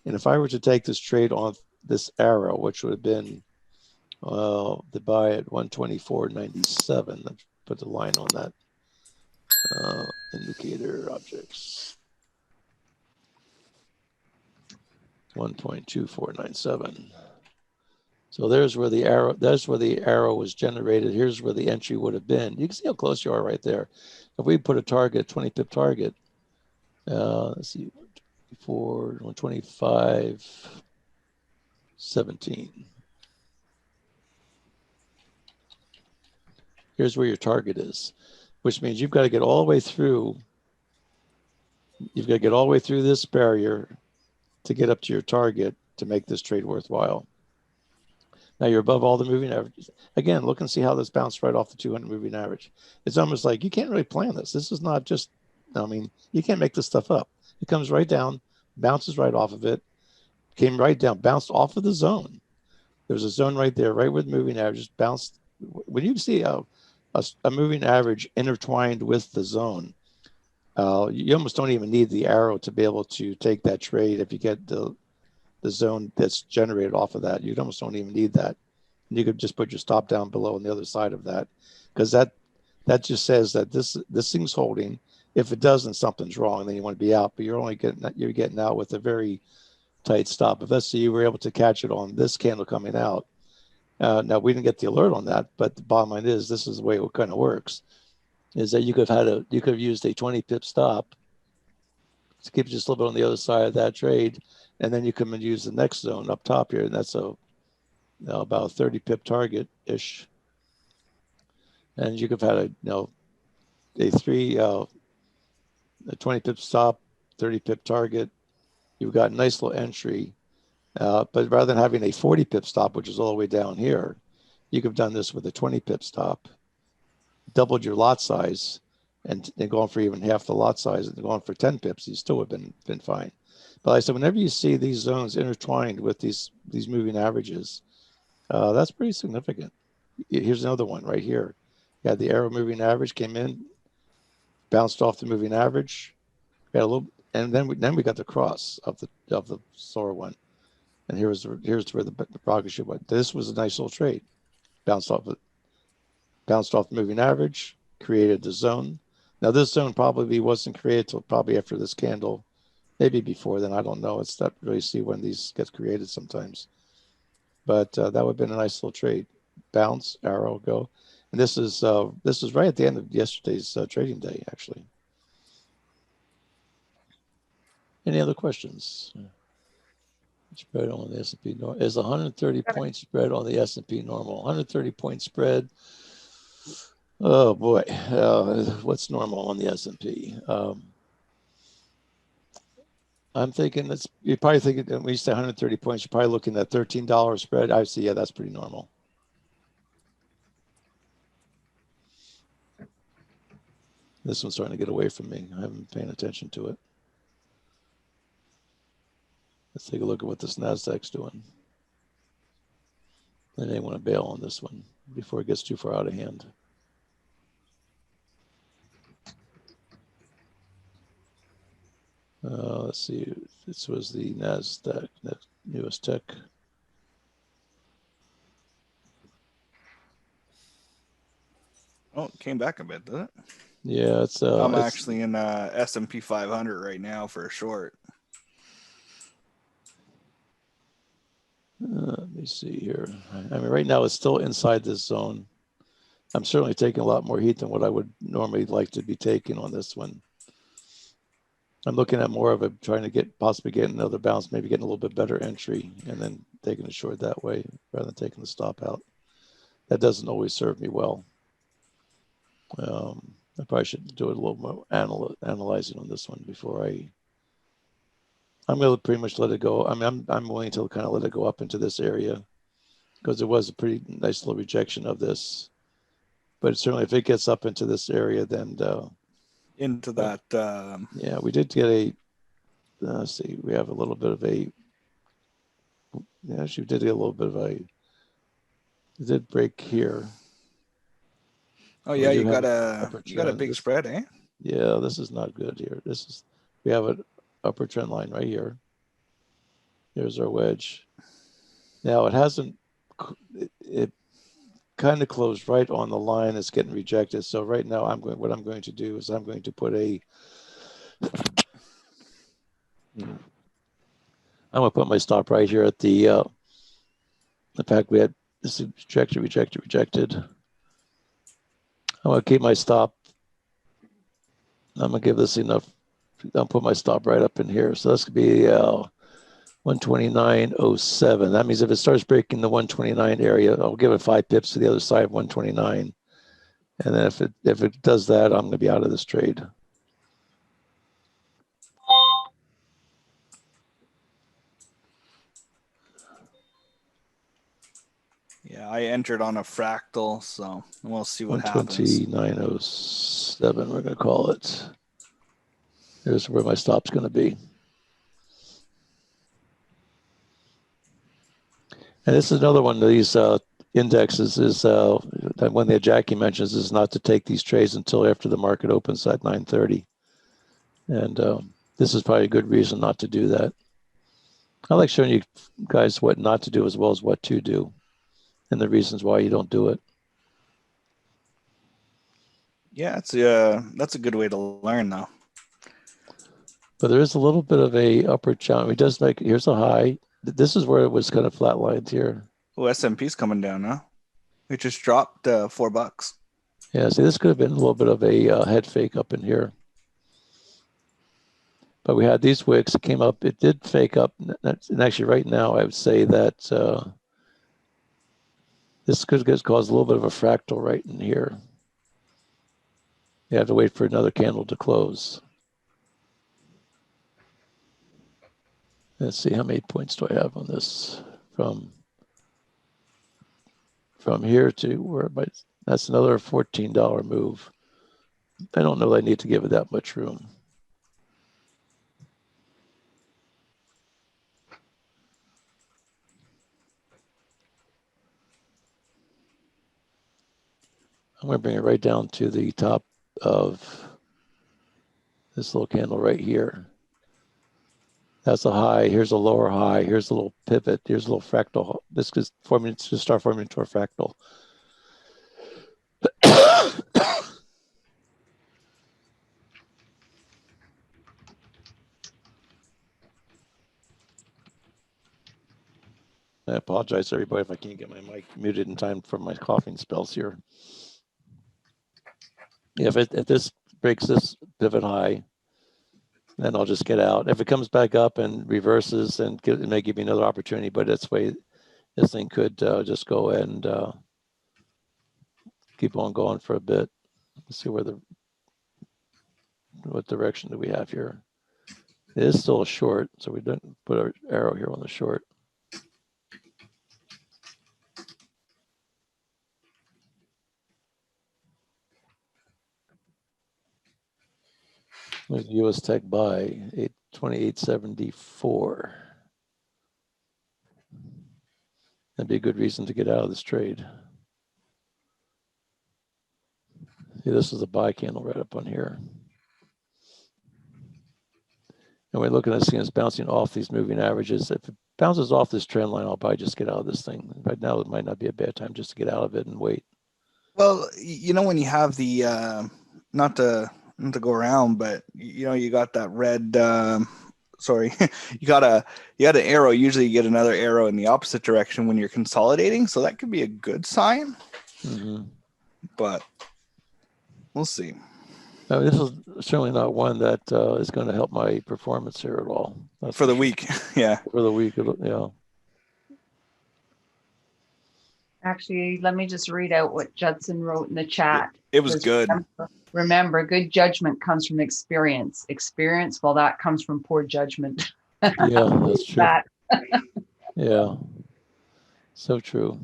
And if I were to take this trade on this arrow, which would have been the buy at 124.97, let's put the line on that indicator objects. 1.2497. So that's where the arrow was generated. Here's where the entry would have been. You can see how close you are right there. If we put a target, 20 pip target, let's see, 124, 125, 17. Here's where your target is, which means you've got to get all the way through. You've got to get all the way through this barrier to get up to your target to make this trade worthwhile. Now you're above all the moving averages. Again, look and see how this bounced right off the 200 moving average. It's almost like you can't really plan this. This is not just, I mean, you can't make this stuff up. It comes right down, bounces right off of it, came right down, bounced off of the zone. There's a zone right there, right where the moving averages bounced. When you see a moving average intertwined with the zone, you almost don't even need the arrow to be able to take that trade. If you get the zone that's generated off of that, you almost don't even need that. And you could just put your stop down below on the other side of that, because that just says that this thing's holding. If it doesn't, something's wrong. Then you want to be out, but you're getting out with a very tight stop. If let's say you were able to catch it on this candle coming out. Now we didn't get the alert on that, but the bottom line is this is the way it kind of works. Is that you could have used a 20 pip stop to keep just a little bit on the other side of that trade, and then you come and use the next zone up top here, and that's about a 30 pip target ish, and you could have had a 20 pip stop, 30 pip target. You've got a nice little entry, but rather than having a 40 pip stop, which is all the way down here, you could have done this with a 20 pip stop, doubled your lot size, and gone for even half the lot size, and gone for 10 pips, you still would have been fine. But like I said, whenever you see these zones intertwined with these moving averages, that's pretty significant. Here's another one right here. You had the arrow moving average came in, bounced off the moving average, got a little, and then we got the cross of the SOAR one, and here's where the rocket ship went. This was a nice little trade, bounced off the moving average, created the zone. Now this zone probably wasn't created till probably after this candle, maybe before then. I don't know. It's not really see when these get created sometimes, but that would have been a nice little trade. Bounce, arrow, go, and this is right at the end of yesterday's trading day, actually. Any other questions? Spread on the S&P normal is 130 point spread on the S&P normal. 130 point spread. Oh boy, what's normal on the S&P? I'm thinking you're probably thinking when you say 130 points, you're probably looking at $13 spread. I see, yeah, that's pretty normal. This one's starting to get away from me. I haven't been paying attention to it. Let's take a look at what this NASDAQ's doing. I may want to bail on this one before it gets too far out of hand. Let's see. This was the NASDAQ, newest tech. Oh, it came back a bit, did it? Yeah, I'm actually in S&P 500 right now for a short. Let me see here. I mean, right now it's still inside this zone. I'm certainly taking a lot more heat than what I would normally like to be taking on this one. I'm looking at more of a trying to possibly get another bounce, maybe getting a little bit better entry and then taking a short that way rather than taking the stop out. That doesn't always serve me well. I probably should do a little more analyzing on this one before I'm going to pretty much let it go. I mean, I'm willing to kind of let it go up into this area because it was a pretty nice little rejection of this. But certainly if it gets up into this area, then into that. Yeah, we did get let's see, we have a little bit of she did get a little bit of it did break here. Oh yeah, you got a big spread, eh? Yeah, this is not good here. We have an upper trend line right here. Here's our wedge. Now it kind of closed right on the line that's getting rejected. So right now what I'm going to do is I'm going to put I'm going to put my stop right here at the fact we had this rejected. I'm going to keep my stop. I'm going to give this enough. I'll put my stop right up in here. So this could be 129.07. That means if it starts breaking the 129 area, I'll give it 5 pips to the other side of 129. And then if it does that, I'm going to be out of this trade. Yeah, I entered on a fractal, so we'll see what happens. 129.07, we're going to call it. Here's where my stop's going to be. And this is another one of these indexes is that one that Jackie mentions is not to take these trades until after the market opens at 9:30. And this is probably a good reason not to do that. I like showing you guys what not to do as well as what to do and the reasons why you don't do it. Yeah, that's a good way to learn though. But there is a little bit of a upward challenge. It does here's a high. This is where it was kind of flatlined here. Oh, S&P's coming down now. It just dropped $4. Yeah, see, this could have been a little bit of a head fake up in here. But we had these wicks. It came up. It did fake up. And actually right now, I would say that this could cause a little bit of a fractal right in here. You have to wait for another candle to close. Let's see, how many points do I have on this? From here to where that's another $14 move. I don't know that I need to give it that much room. I'm going to bring it right down to the top of this little candle right here. That's a high. Here's a lower high. Here's a little pivot. Here's a little fractal. This is forming to start forming into a fractal. I apologize, everybody, if I can't get my mic muted in time for my coughing spells here. If this breaks this pivot high, then I'll just get out. If it comes back up and reverses, and it may give me another opportunity, but that's way this thing could just go and keep on going for a bit. Let's see what direction do we have here. It is still a short, so we don't put our arrow here on the short. There's US Tech buy 28.74. That'd be a good reason to get out of this trade. See, this is a buy candle right up on here. And we're looking at seeing it's bouncing off these moving averages. If it bounces off this trend line, I'll probably just get out of this thing. Right now, it might not be a bad time just to get out of it and wait. Well, when you have the not to go around, but you got that red. Sorry, you got an arrow. Usually, you get another arrow in the opposite direction when you're consolidating, so that could be a good sign. Mm-hmm. But we'll see. No, this is certainly not one that is going to help my performance here at all. That's for the week, yeah. For the week, yeah. Actually, let me just read out what Judson wrote in the chat. It was good. Remember, good judgment comes from experience. Experience, well, that comes from poor judgment. Yeah, that's true. Yeah, so true.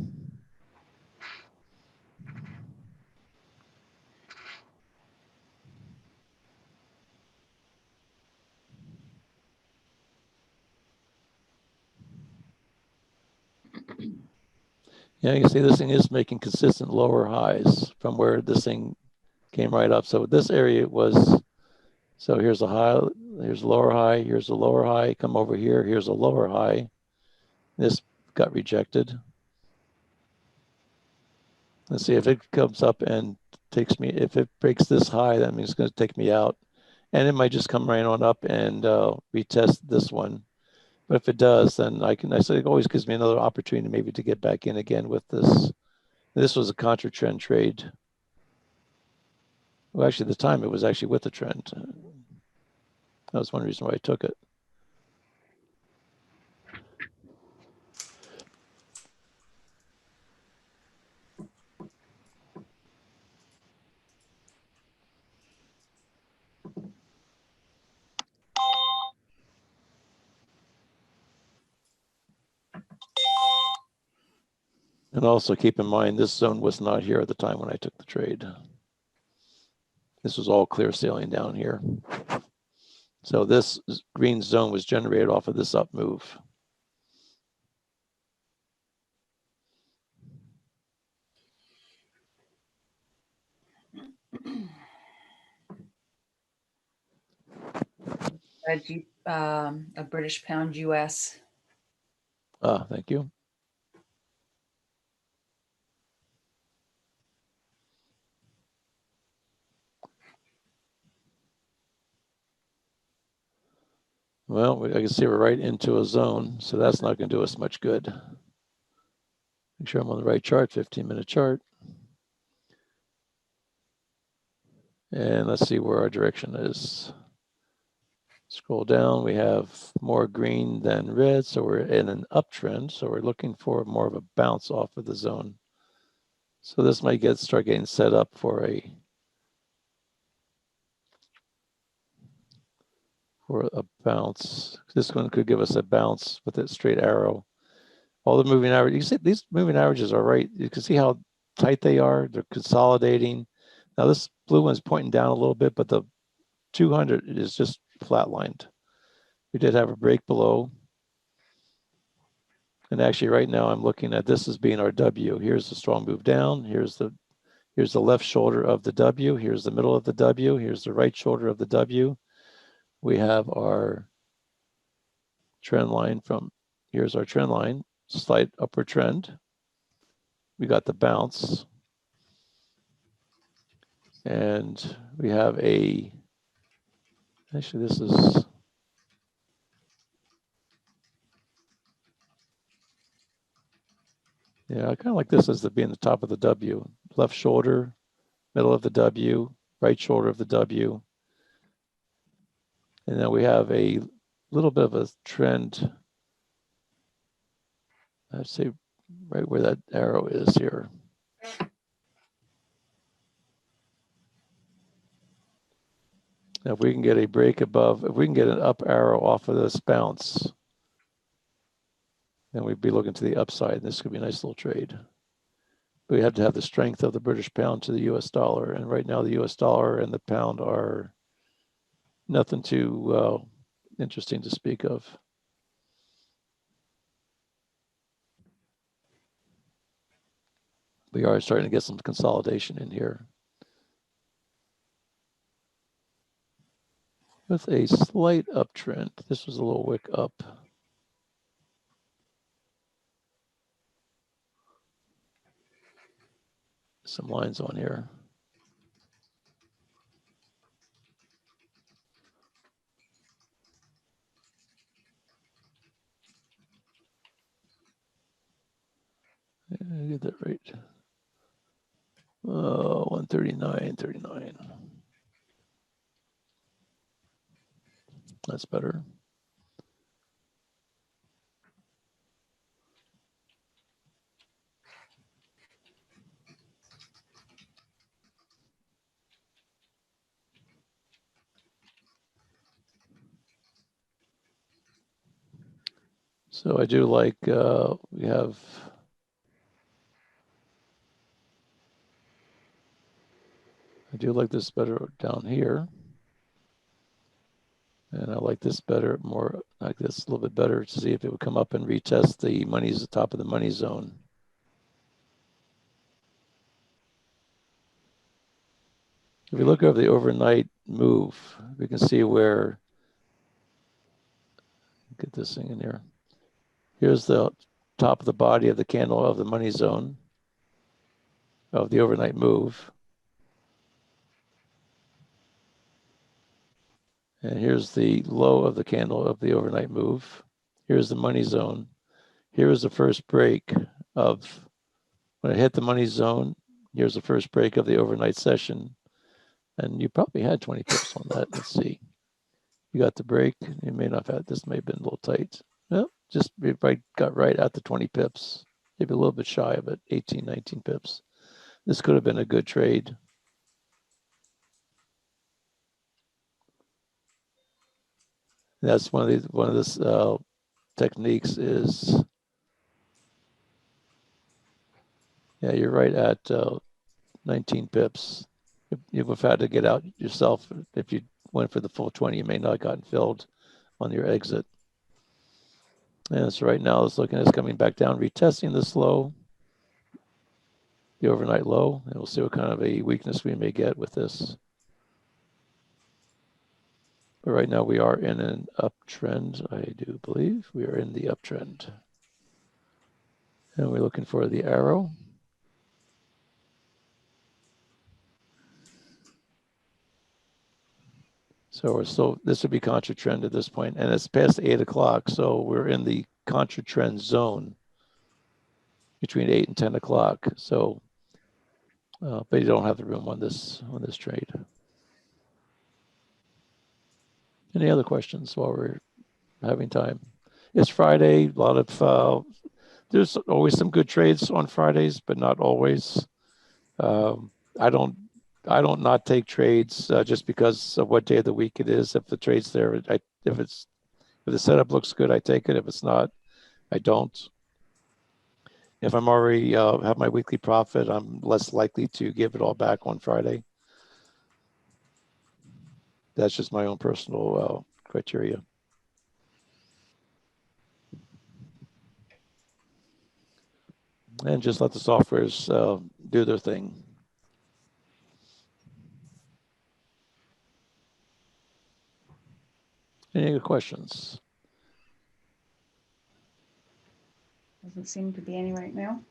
Yeah, you can see this thing is making consistent lower highs from where this thing came right up. So this area was, so here's a high, here's a lower high, here's a lower high, come over here, here's a lower high. This got rejected. Let's see if it comes up and takes me, if it breaks this high, that means it's going to take me out. And it might just come right on up and retest this one. But if it does, then I say it always gives me another opportunity maybe to get back in again with this. This was a contra trend trade. Well, actually, at the time it was actually with the trend. That was one reason why I took it. And also keep in mind, this zone was not here at the time when I took the trade. This was all clear sailing down here. So this green zone was generated off of this up move. A British pound US. Thank you. Well, I can see we're right into a zone, so that's not going to do us much good. Make sure I'm on the right chart, 15-minute chart. And let's see where our direction is. Scroll down, we have more green than red, so we're in an uptrend. So we're looking for more of a bounce off of the zone. So this might start getting set up for a bounce. This one could give us a bounce with a straight arrow. All the moving averages, you see these moving averages are right. You can see how tight they are. They're consolidating. Now this blue one's pointing down a little bit, but the 200 is just flatlined. We did have a break below. And actually right now I'm looking at this as being our W. Here's the strong move down. Here's the left shoulder of the W. Here's the middle of the W. Here's the right shoulder of the W. We have our trend line here's our trend line, slight upward trend. We got the bounce. And we have actually this is, yeah, I kind of like this as being the top of the W. Left shoulder, middle of the W, right shoulder of the W. And then we have a little bit of a trend, I'd say right where that arrow is here. Now, if we can get a break above, if we can get an up arrow off of this bounce, then we'd be looking to the upside. This could be a nice little trade. But we have to have the strength of the British pound to the US dollar. And right now, the US dollar and the pound are nothing too interesting to speak of. We are starting to get some consolidation in here. With a slight uptrend. This was a little wick up. some lines on here. Get that right. 139.39. That's better. So I do like, we have, I do like this better down here. And I like this better, more like this a little bit better to see if it would come up and retest the money's the top of the money zone. If we look over the overnight move, we can see where, get this thing in here. Here's the top of the body of the candle of the money zone of the overnight move. And here's the low of the candle of the overnight move. Here's the money zone. Here is the first break of, when it hit the money zone, here's the first break of the overnight session. And you probably had 20 pips on that. Let's see. You got the break. You may not have had, this may have been a little tight. Well, just right, got right at the 20 pips. Maybe a little bit shy of it, 18, 19 pips. This could have been a good trade. That's one of the techniques is, yeah, you're right at 19 pips. You would have had to get out yourself. If you went for the full 20, you may not have gotten filled on your exit. And so right now it's looking at it's coming back down, retesting this low, the overnight low, and we'll see what kind of a weakness we may get with this. But right now we are in an uptrend, I do believe. We are in the uptrend. And we're looking for the arrow. So we're still, this would be contra trend at this point, and it's past 8 o'clock, so we're in the contra trend zone between 8 and 10 o'clock. So, but you don't have the room on this trade. Any other questions while we're having time? It's Friday. A lot of there's always some good trades on Fridays, but not always. I don't not take trades just because of what day of the week it is. If the trade's there, if the setup looks good, I take it. If it's not, I don't. If I'm already have my weekly profit, I'm less likely to give it all back on Friday. That's just my own personal criteria. And just let the softwares do their thing. Any other questions? Doesn't seem to be any right now.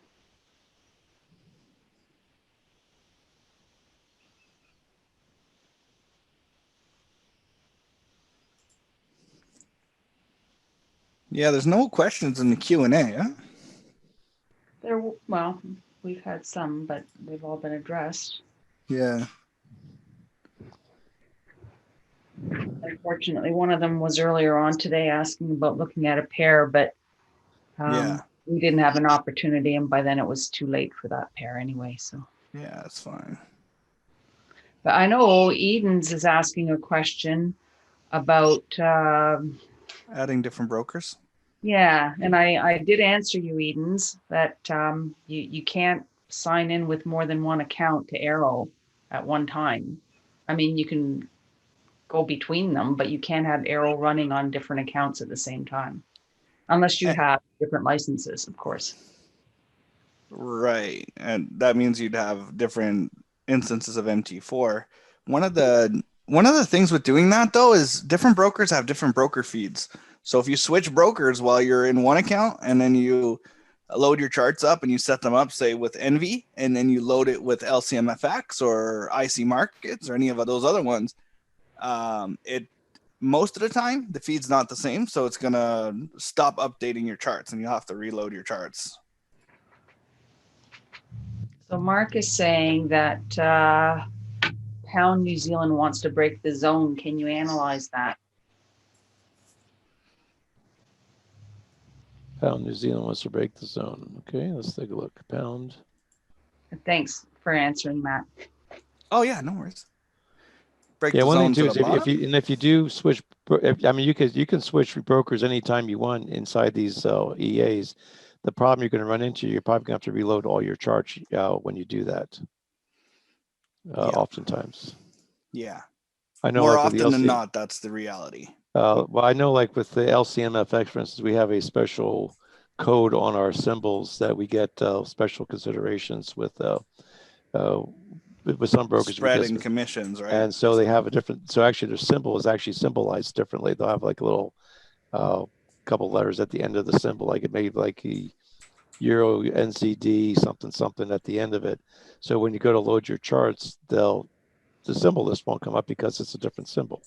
Yeah, there's no questions in the Q&A, huh? Well, we've had some, but they've all been addressed. Yeah. Unfortunately, one of them was earlier on today asking about looking at a pair, but we didn't have an opportunity, and by then it was too late for that pair anyway. So yeah, that's fine. But I know Edens is asking a question about adding different brokers. Yeah, and I did answer you, Edens, that you can't sign in with more than one account to Arrow at one time. I mean, you can go between them, but you can't have Arrow running on different accounts at the same time, unless you have different licenses, of course. Right, and that means you'd have different instances of MT4. One of the things with doing that, though, is different brokers have different broker feeds. So if you switch brokers while you're in one account and then you load your charts up and you set them up, say with Envy, and then you load it with LCMFX or IC Markets or any of those other ones, it most of the time the feed's not the same, so it's gonna stop updating your charts and you'll have to reload your charts. So Mark is saying that Pound New Zealand wants to break the zone. Can you analyze that? Pound New Zealand wants to break the zone. Okay, let's take a look. Pound. Thanks for answering that. Oh yeah, no worries. Break yeah, the one zone thing too to is if you do switch, I mean, you can switch brokers anytime you want inside these EAs. The problem you're going to run into, you're probably going to have to reload all your charts when you do that. Oftentimes. Yeah. I know. More like often than not, that's the reality. Well, I know, like with the LCMFX, for instance, we have a special code on our symbols that we get special considerations with some brokers. Spread and commissions, right? And so they have a different. So actually, their symbol is actually symbolized differently. They'll have like a little couple letters at the end of the symbol, like it may be like a Euro NZD something at the end of it. So when you go to load your charts, the symbol list won't come up because it's a different symbol.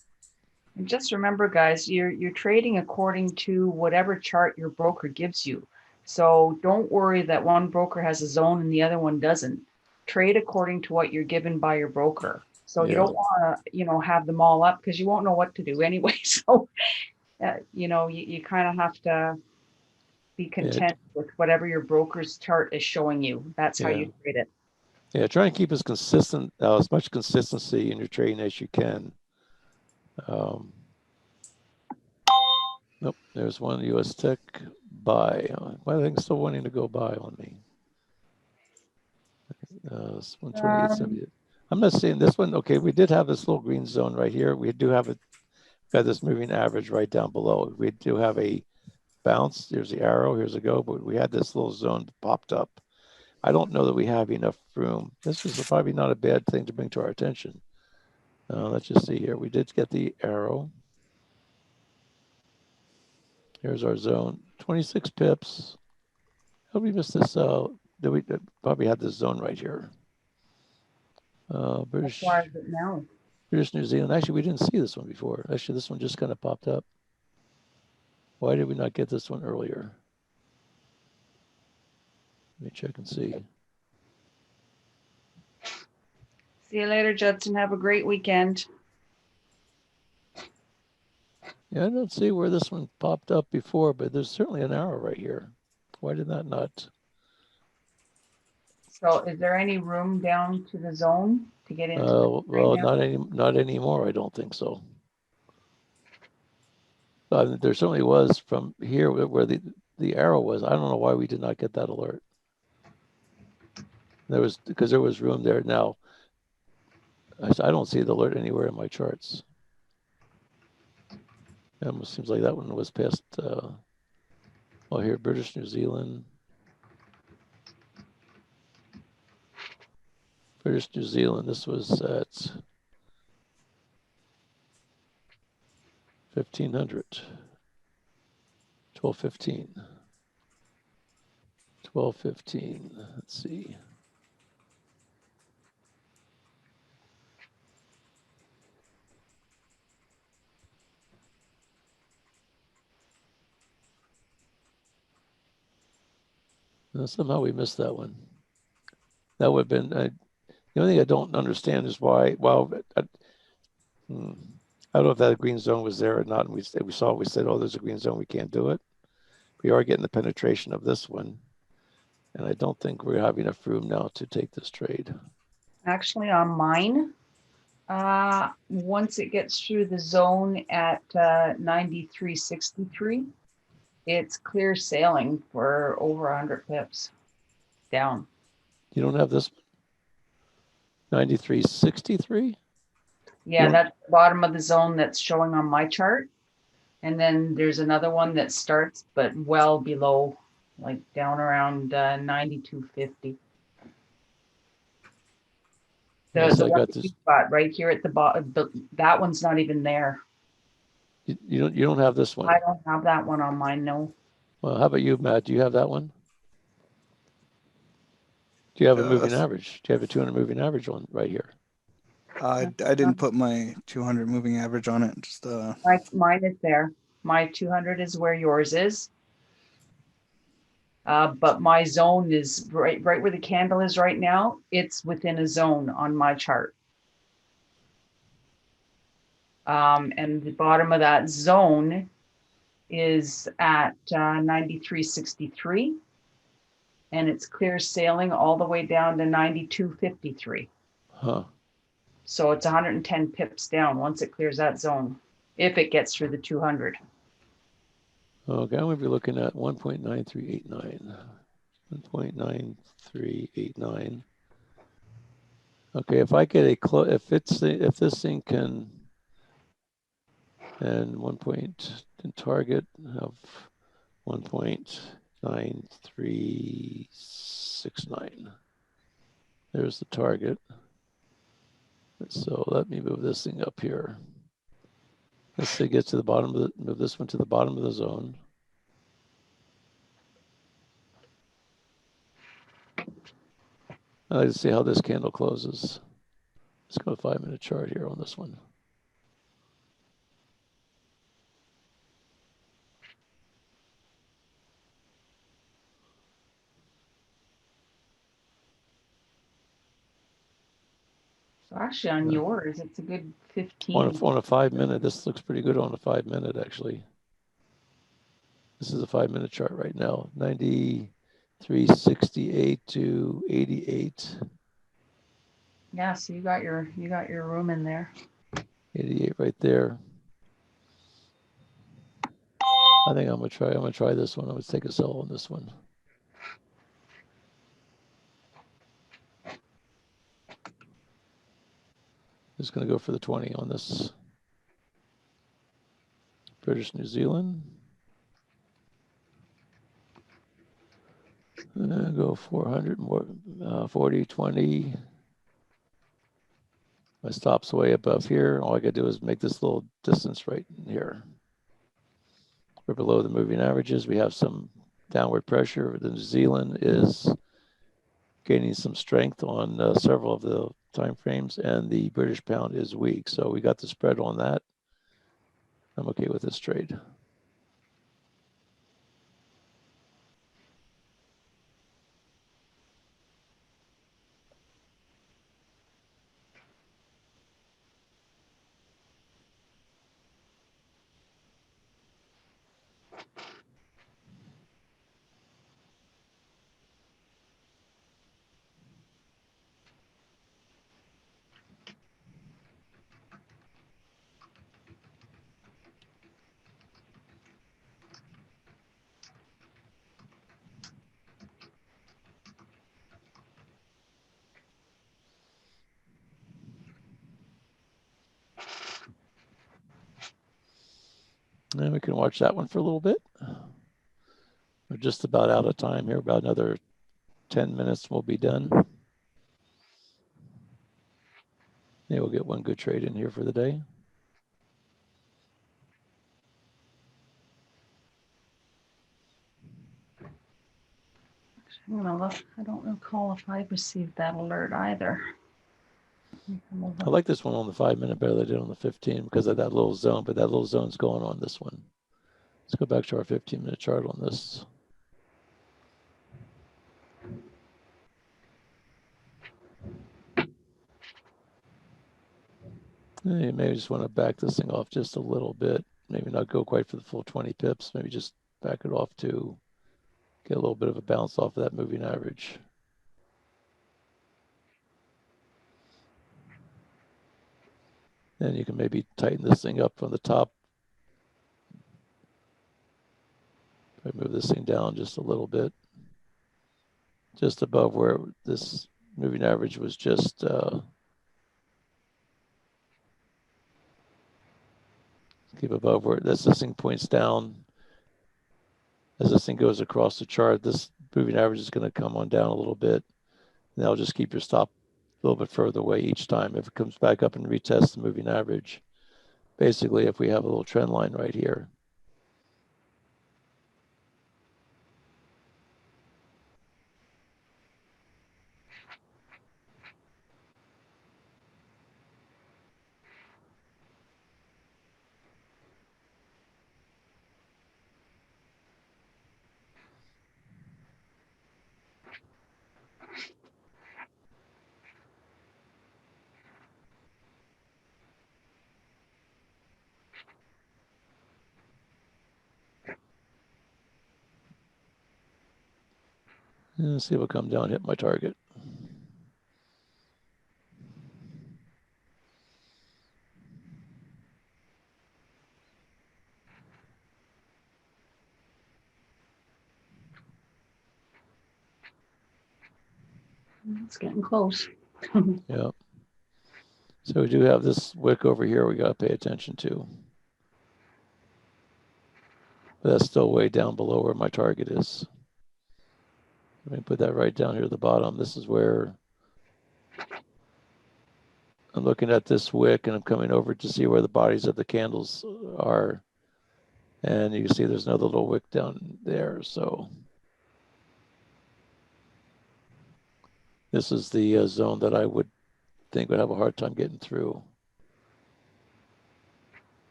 And just remember, guys, you're trading according to whatever chart your broker gives you. So don't worry that one broker has a zone and the other one doesn't. Trade according to what you're given by your broker. So you don't want to, have them all up because you won't know what to do anyway. So, you kind of have to be content with whatever your broker's chart is showing you. That's how you trade it. Yeah, try and keep as consistent, as much consistency in your trading as you can. Nope, there's one US Tech buy. Why are they still wanting to go buy on me? 128.70. I'm not seeing this one. Okay, we did have this little green zone right here. We do have got this moving average right down below. We do have a bounce. Here's the arrow. Here's a go. But we had this little zone popped up. I don't know that we have enough room. This is probably not a bad thing to bring to our attention. Let's just see here. We did get the arrow. Here's our zone, 26 pips. How did we miss this? We probably had this zone right here. British New Zealand. Actually, we didn't see this one before. Actually, this one just kind of popped up. Why did we not get this one earlier? Let me check and see. See you later, Judson. Have a great weekend. Yeah, I don't see where this one popped up before, but there's certainly an arrow right here. Why did that not? So is there any room down to the zone to get into well, not anymore. I don't think so. There certainly was from here where the arrow was. I don't know why we did not get that alert. Because there was room there. Now, I don't see the alert anywhere in my charts. It almost seems like that one was past. Here, British New Zealand. British New Zealand. This was at 1500. 1215. 1215. Let's see. Somehow we missed that one. That would have been the only thing I don't understand is why. Well, I don't know if that green zone was there or not. And we said, oh, there's a green zone. We can't do it. We are getting the penetration of this one, and I don't think we're having enough room now to take this trade. Actually, on mine, once it gets through the zone at 93.63. It's clear sailing for over 100 pips down. You don't have this 93.63? Yeah, that's the bottom of the zone that's showing on my chart. And then there's another one that starts, but well below, like down around 92.50. The one you got right here at the bottom, that one's not even there. You don't have this one. I don't have that one on mine, no. Well, how about you, Matt? Do you have that one? Do you have a moving average? Do you have a 200 moving average on right here? I didn't put my 200 moving average on it. Just mine is there. My 200 is where yours is. But my zone is right where the candle is right now. It's within a zone on my chart. And the bottom of that zone is at 93.63. And it's clear sailing all the way down to 92.53. Huh. So it's 110 pips down once it clears that zone, if it gets through the 200. Okay, I'm going to be looking at 1.9389. 1.9389. Okay, if I get a if this thing can, and 1 point in target of 1.9369. There's the target. So let me move this thing up here. Let's say get to the bottom of move this one to the bottom of the zone. I'd like to see how this candle closes. Let's go 5-minute chart here on this one. So actually on yours, it's a good 15. On a 5-minute, this looks pretty good on a 5-minute actually. This is a 5-minute chart right now. 93.68 to 88. Yeah, so you got your room in there. 88 right there. I think I'm gonna try this one. I'm gonna take a sell on this one. Just gonna go for the 20 on this. British New Zealand. Go 400 more, 40, 20. My stop's way above here. All I gotta do is make this little distance right in here. We're below the moving averages. We have some downward pressure. The New Zealand is gaining some strength on several of the time frames, and the British pound is weak. So we got the spread on that. I'm okay with this trade. And we can watch that one for a little bit. We're just about out of time here. About another 10 minutes, we'll be done. Maybe we'll get one good trade in here for the day. I'm gonna look. I don't recall if I received that alert either. I like this one on the 5-minute better than I did on the 15 because of that little zone, but that little zone's going on this one. Let's go back to our 15-minute chart on this. You maybe just want to back this thing off just a little bit. Maybe not go quite for the full 20 pips. Maybe just back it off to get a little bit of a bounce off of that moving average. Then you can maybe tighten this thing up from the top. Move this thing down just a little bit. Just above where this moving average was just keep above where this thing points down. As this thing goes across the chart, this moving average is going to come on down a little bit. And that'll just keep your stop a little bit further away each time. If it comes back up and retests the moving average, basically if we have a little trend line right here, Let's see if it'll come down and hit my target. It's getting close. Yeah. So we do have this wick over here we got to pay attention to. But that's still way down below where my target is. Let me put that right down here at the bottom. This is where I'm looking at this wick and I'm coming over to see where the bodies of the candles are. And you can see there's another little wick down there. So this is the zone that I would think would have a hard time getting through.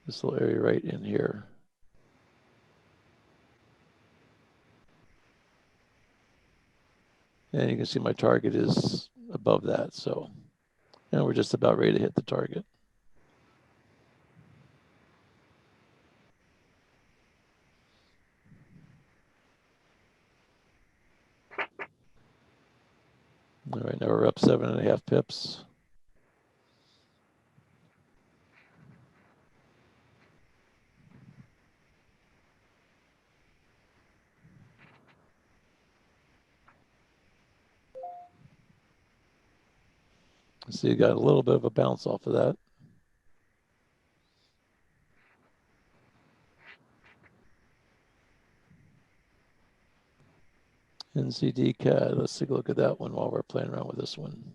This little area right in here. And you can see my target is above that. So, and we're just about ready to hit the target. All right, now we're up 7.5 pips. So you got a little bit of a bounce off of that. NCD CAD, let's take a look at that one while we're playing around with this one.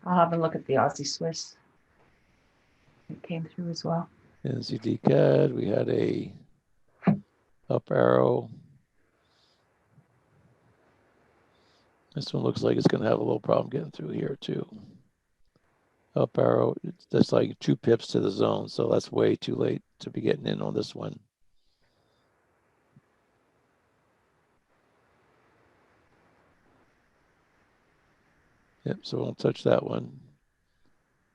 I'll have a look at the Aussie Swiss. It came through as well. NCD CAD, we had a up arrow. This one looks like it's going to have a little problem getting through here too. Up arrow, that's like 2 pips to the zone, so that's way too late to be getting in on this one. Yep, so we won't touch that one.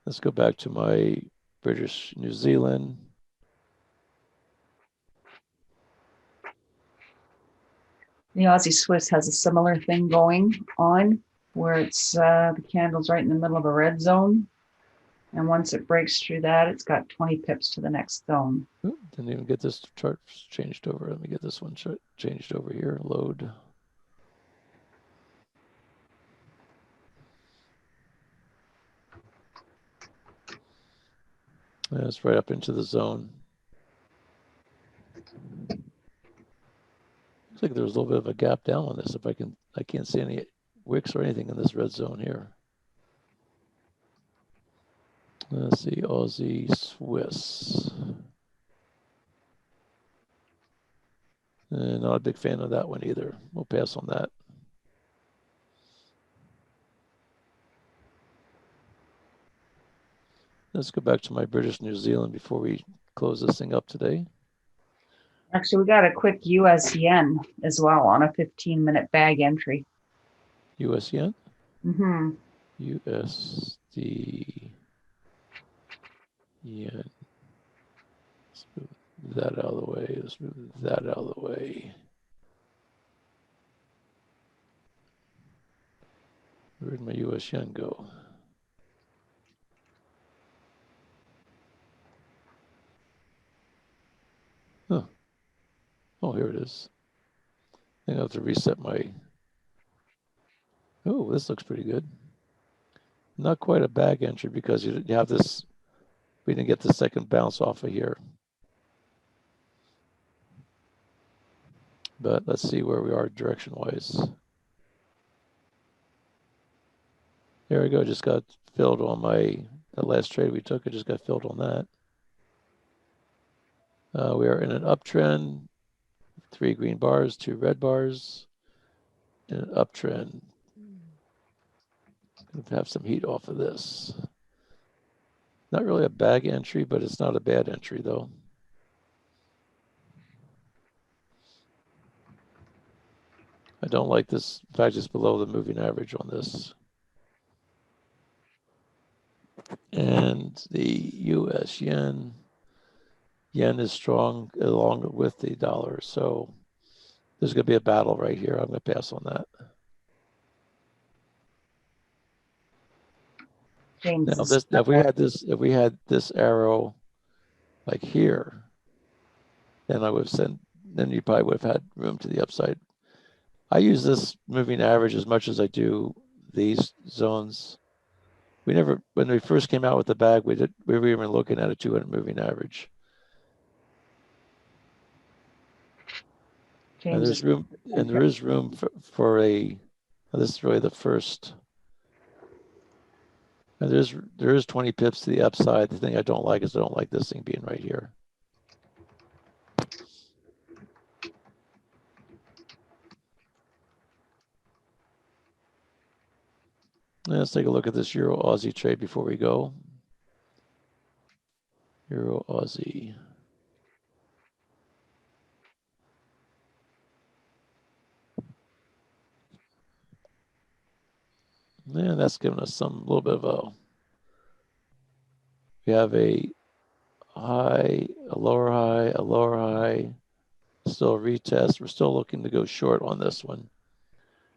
Let's go back to my British New Zealand. The Aussie Swiss has a similar thing going on where it's the candle's right in the middle of a red zone. And once it breaks through that, it's got 20 pips to the next zone. Ooh, didn't even get this chart changed over. Let me get this one changed over here. Load. That's right up into the zone. Looks like there's a little bit of a gap down on this. If I can't see any wicks or anything in this red zone here. Let's see, Aussie Swiss. Not a big fan of that one either. We'll pass on that. Let's go back to my British New Zealand before we close this thing up today. Actually, we got a quick US yen as well on a 15-minute bag entry. US yen? Mm-hmm. USD yen. Let's move that out of the way. Let's move that out of the way. Where'd my US yen go? Huh. Oh, here it is. I think I have to reset my... Oh, this looks pretty good. Not quite a bag entry because you have this... We didn't get the second bounce off of here. But let's see where we are direction-wise. There we go. Just got filled on the last trade we took. I just got filled on that. We are in an uptrend. 3 green bars, 2 red bars. In an uptrend. Going to have some heat off of this. Not really a bag entry, but it's not a bad entry though. I don't like this fact it's below the moving average on this. And the U.S. yen. Yen is strong along with the dollar. So there's going to be a battle right here. I'm going to pass on that. James, Now, if we had this arrow like here, then I would have said, then you probably would have had room to the upside. I use this moving average as much as I do these zones. We never, when we first came out with the bag, we were even looking at a 200 moving average. And there's room, and there is room for a. This is really the first. And there is 20 pips to the upside. The thing I don't like is I don't like this thing being right here. Let's take a look at this Euro Aussie trade before we go. Euro Aussie. And that's giving us some little bit of a. We have a high, a lower high, a lower high. Still a retest. We're still looking to go short on this one.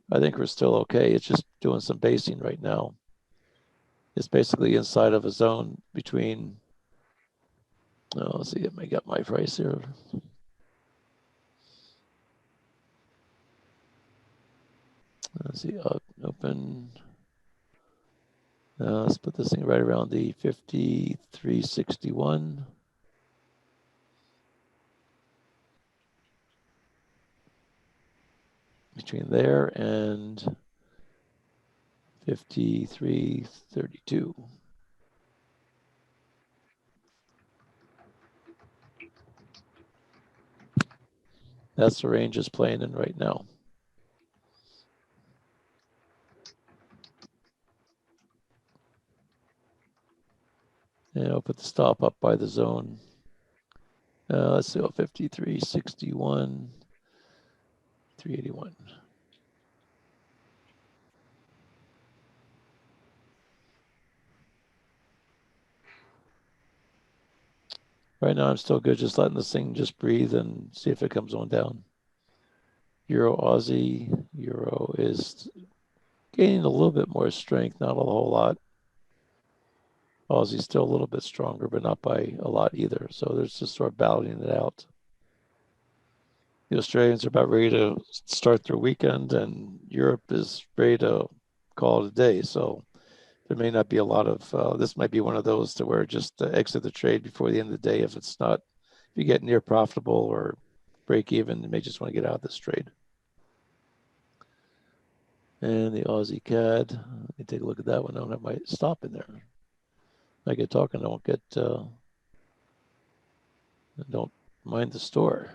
I think we're still okay. It's just doing some basing right now. It's basically inside of a zone between. Oh, let's see if I got my price here. Let's see, open. Let's put this thing right around the 53.61. Between there and 53.32. That's the range it's playing in right now. And I'll put the stop up by the zone. Let's see, 53.61, 381. Right now, I'm still good, just letting this thing just breathe and see if it comes on down. Euro Aussie, Euro is gaining a little bit more strength, not a whole lot. Aussie's still a little bit stronger, but not by a lot either. So there's just sort of battling it out. The Australians are about ready to start their weekend, and Europe is ready to call it a day. So there may not be a lot of, this might be one of those to where just exit the trade before the end of the day. If it's not, if you get near profitable or break even, you may just want to get out of this trade. And the Aussie CAD, let me take a look at that one. I don't have my stop in there. I get talking, I don't get, I don't mind the store.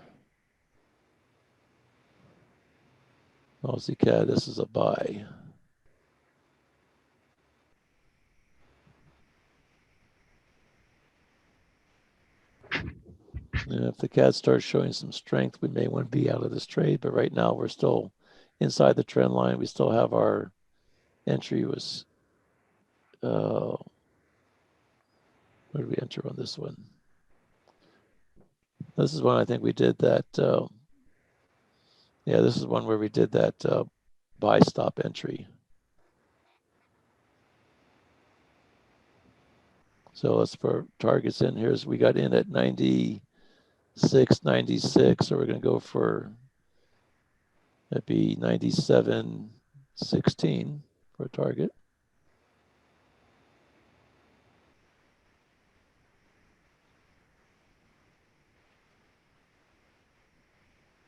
Aussie CAD, this is a buy. And if the CAD starts showing some strength, we may want to be out of this trade. But right now, we're still inside the trend line. We still have our entry was, where did we enter on this one? This is one I think we did that. Yeah, this is one where we did that buy stop entry. So let's put targets in here. We got in at 96, so we're going to go for, that'd be 97.16 for a target.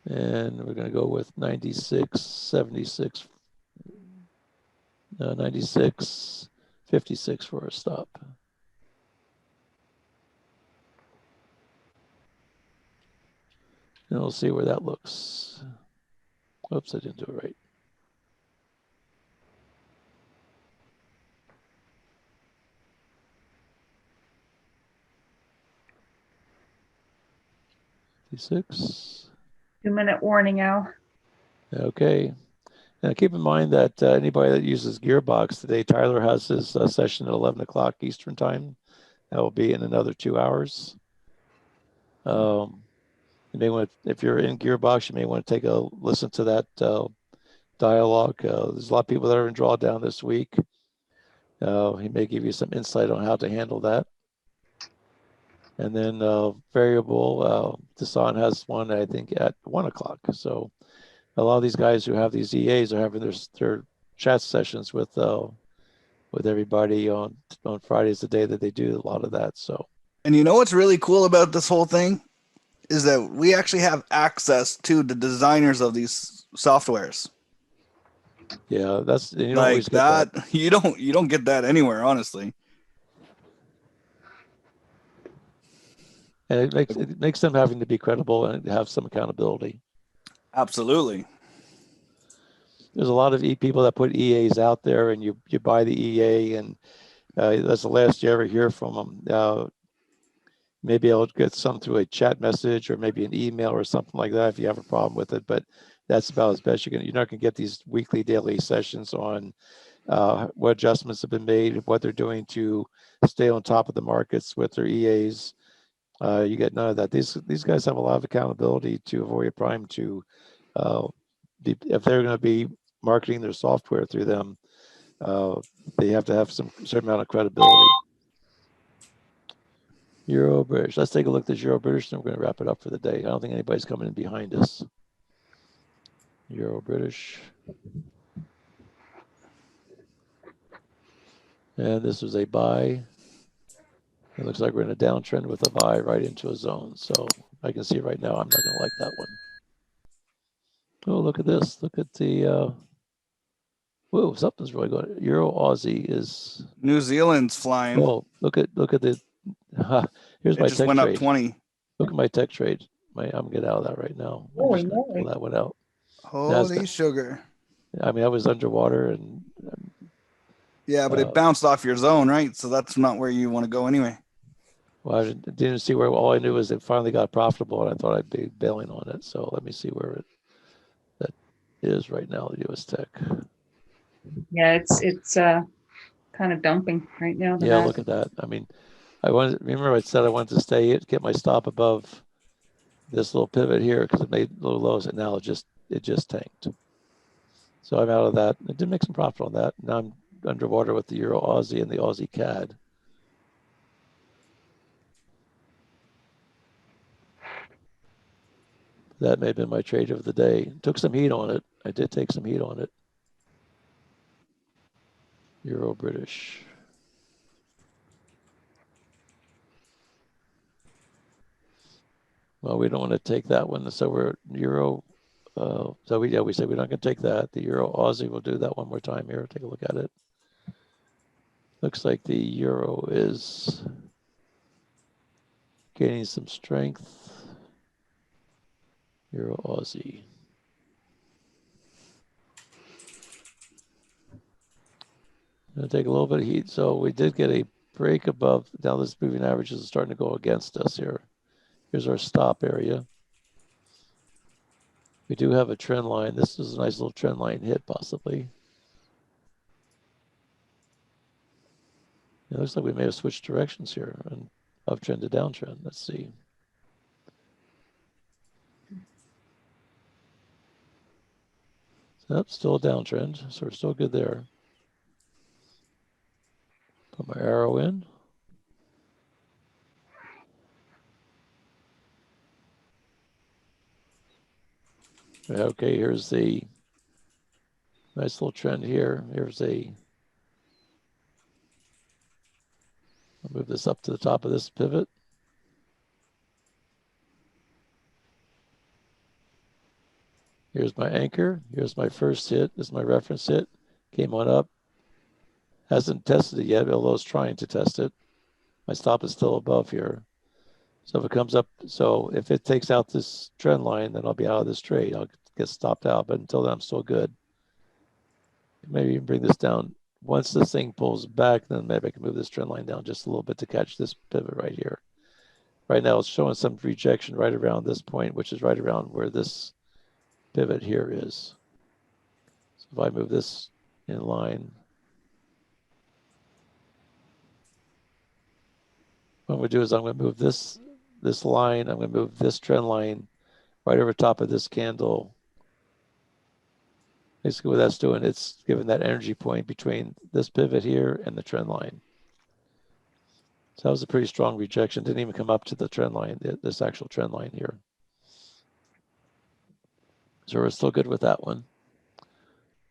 And we're going to go with 96.76, 96.56 for a stop. And we'll see where that looks. Oops, I didn't do it right. Six. 2-minute warning, Al. Okay. Now, keep in mind that anybody that uses Gearbox today, Tyler has his session at 11 o'clock Eastern time. That will be in another 2 hours. You may want, if you're in Gearbox, you may want to take a listen to that dialogue. There's a lot of people that are in drawdown this week. He may give you some insight on how to handle that. And then variable, Dasan has one, I think, at 1 o'clock. So a lot of these guys who have these EAs are having their chat sessions with everybody on Fridays, the day that they do a lot of that. So, and you know what's really cool about this whole thing is that we actually have access to the designers of these softwares. Yeah, that's, you don't like always get that. You don't get that anywhere, honestly. And it makes them having to be credible and have some accountability. Absolutely. There's a lot of people that put EAs out there, and you buy the EA, and that's the last you ever hear from them. Maybe I'll get some through a chat message or maybe an email or something like that if you have a problem with it. But that's about as best you're not going to get these weekly, daily sessions on what adjustments have been made, what they're doing to stay on top of the markets with their EAs. You get none of that. These guys have a lot of accountability to Auvoria Prime to if they're going to be marketing their software through them, they have to have some certain amount of credibility. Euro British. Let's take a look at this Euro British, and we're going to wrap it up for the day. I don't think anybody's coming in behind us. Euro British. And this was a buy. It looks like we're in a downtrend with a buy right into a zone. So I can see right now I'm not going to like that one. Oh, look at this. Look at the whoa, something's really good. Euro Aussie is New Zealand's flying. Oh, look at the here's my tech went trade. Up 20. Look at my tech trade. I'm gonna get out of that right now. I'm just gonna pull that one out. Holy sugar. I mean, I was underwater and yeah, but it bounced off your zone, right? So that's not where you want to go anyway. Well, I didn't see where. All I knew was it finally got profitable, and I thought I'd be bailing on it. So let me see where that is right now. The U.S. Tech. Yeah, it's kind of dumping right now. Yeah, look at that. I mean, remember I said I wanted to stay get my stop above this little pivot here because it made low lows, and now it just tanked. So I'm out of that. I did make some profit on that. Now I'm underwater with the Euro Aussie and the Aussie CAD. That may have been my trade of the day. Took some heat on it. I did take some heat on it. Euro British. Well, we don't want to take that one. So we're Euro. So we said we're not going to take that. The Euro Aussie, we'll do that one more time here. Take a look at it. Looks like the Euro is gaining some strength. Euro Aussie. Gonna take a little bit of heat. So we did get a break above. Now this moving average is starting to go against us here. Here's our stop area. We do have a trend line. This is a nice little trend line hit, possibly. It looks like we may have switched directions here, and uptrend to downtrend. Let's see. Yep, still a downtrend, so we're still good there. Put my arrow in. Okay, here's the nice little trend here. Here's I'll move this up to the top of this pivot. Here's my anchor. Here's my first hit. This is my reference hit. Came on up. Hasn't tested it yet, although it's trying to test it. My stop is still above here. So if it comes up, so if it takes out this trend line, then I'll be out of this trade. I'll get stopped out, but until then, I'm still good. Maybe you can bring this down. Once this thing pulls back, then maybe I can move this trend line down just a little bit to catch this pivot right here. Right now, it's showing some rejection right around this point, which is right around where this pivot here is. So if I move this in line, what I'm going to do is I'm going to move this line. I'm going to move this trend line right over top of this candle. Basically what that's doing, it's giving that energy point between this pivot here and the trend line. So that was a pretty strong rejection. Didn't even come up to the trend line, this actual trend line here. So we're still good with that one.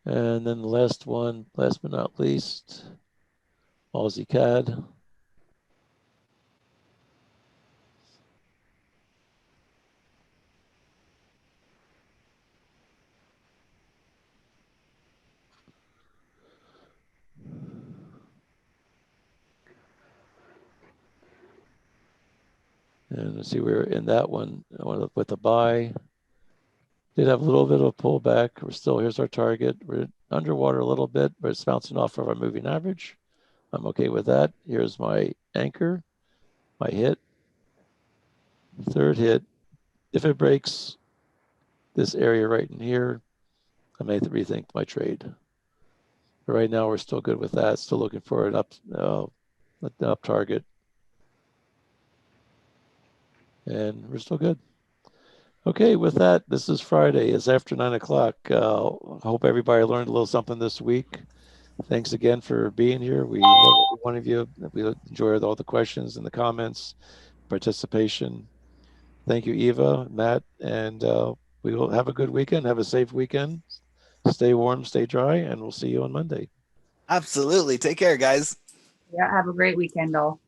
And then the last one, last but not least, Aussie CAD. And let's see, we're in that one with a buy. Did have a little bit of a pullback. We're still, here's our target. We're underwater a little bit, but it's bouncing off of our moving average. I'm okay with that. Here's my anchor, my hit, third hit. If it breaks this area right in here, I may have to rethink my trade. But right now, we're still good with that. Still looking for an up target. And we're still good. Okay, with that, this is Friday. It's after 9 o'clock. I hope everybody learned a little something this week. Thanks again for being here. We love every one of you. We enjoyed all the questions and the comments, participation. Thank you, Eva, Matt, and we will have a good weekend. Have a safe weekend. Stay warm, stay dry, and we'll see you on Monday. Absolutely. Take care, guys. Yeah, have a great weekend, all.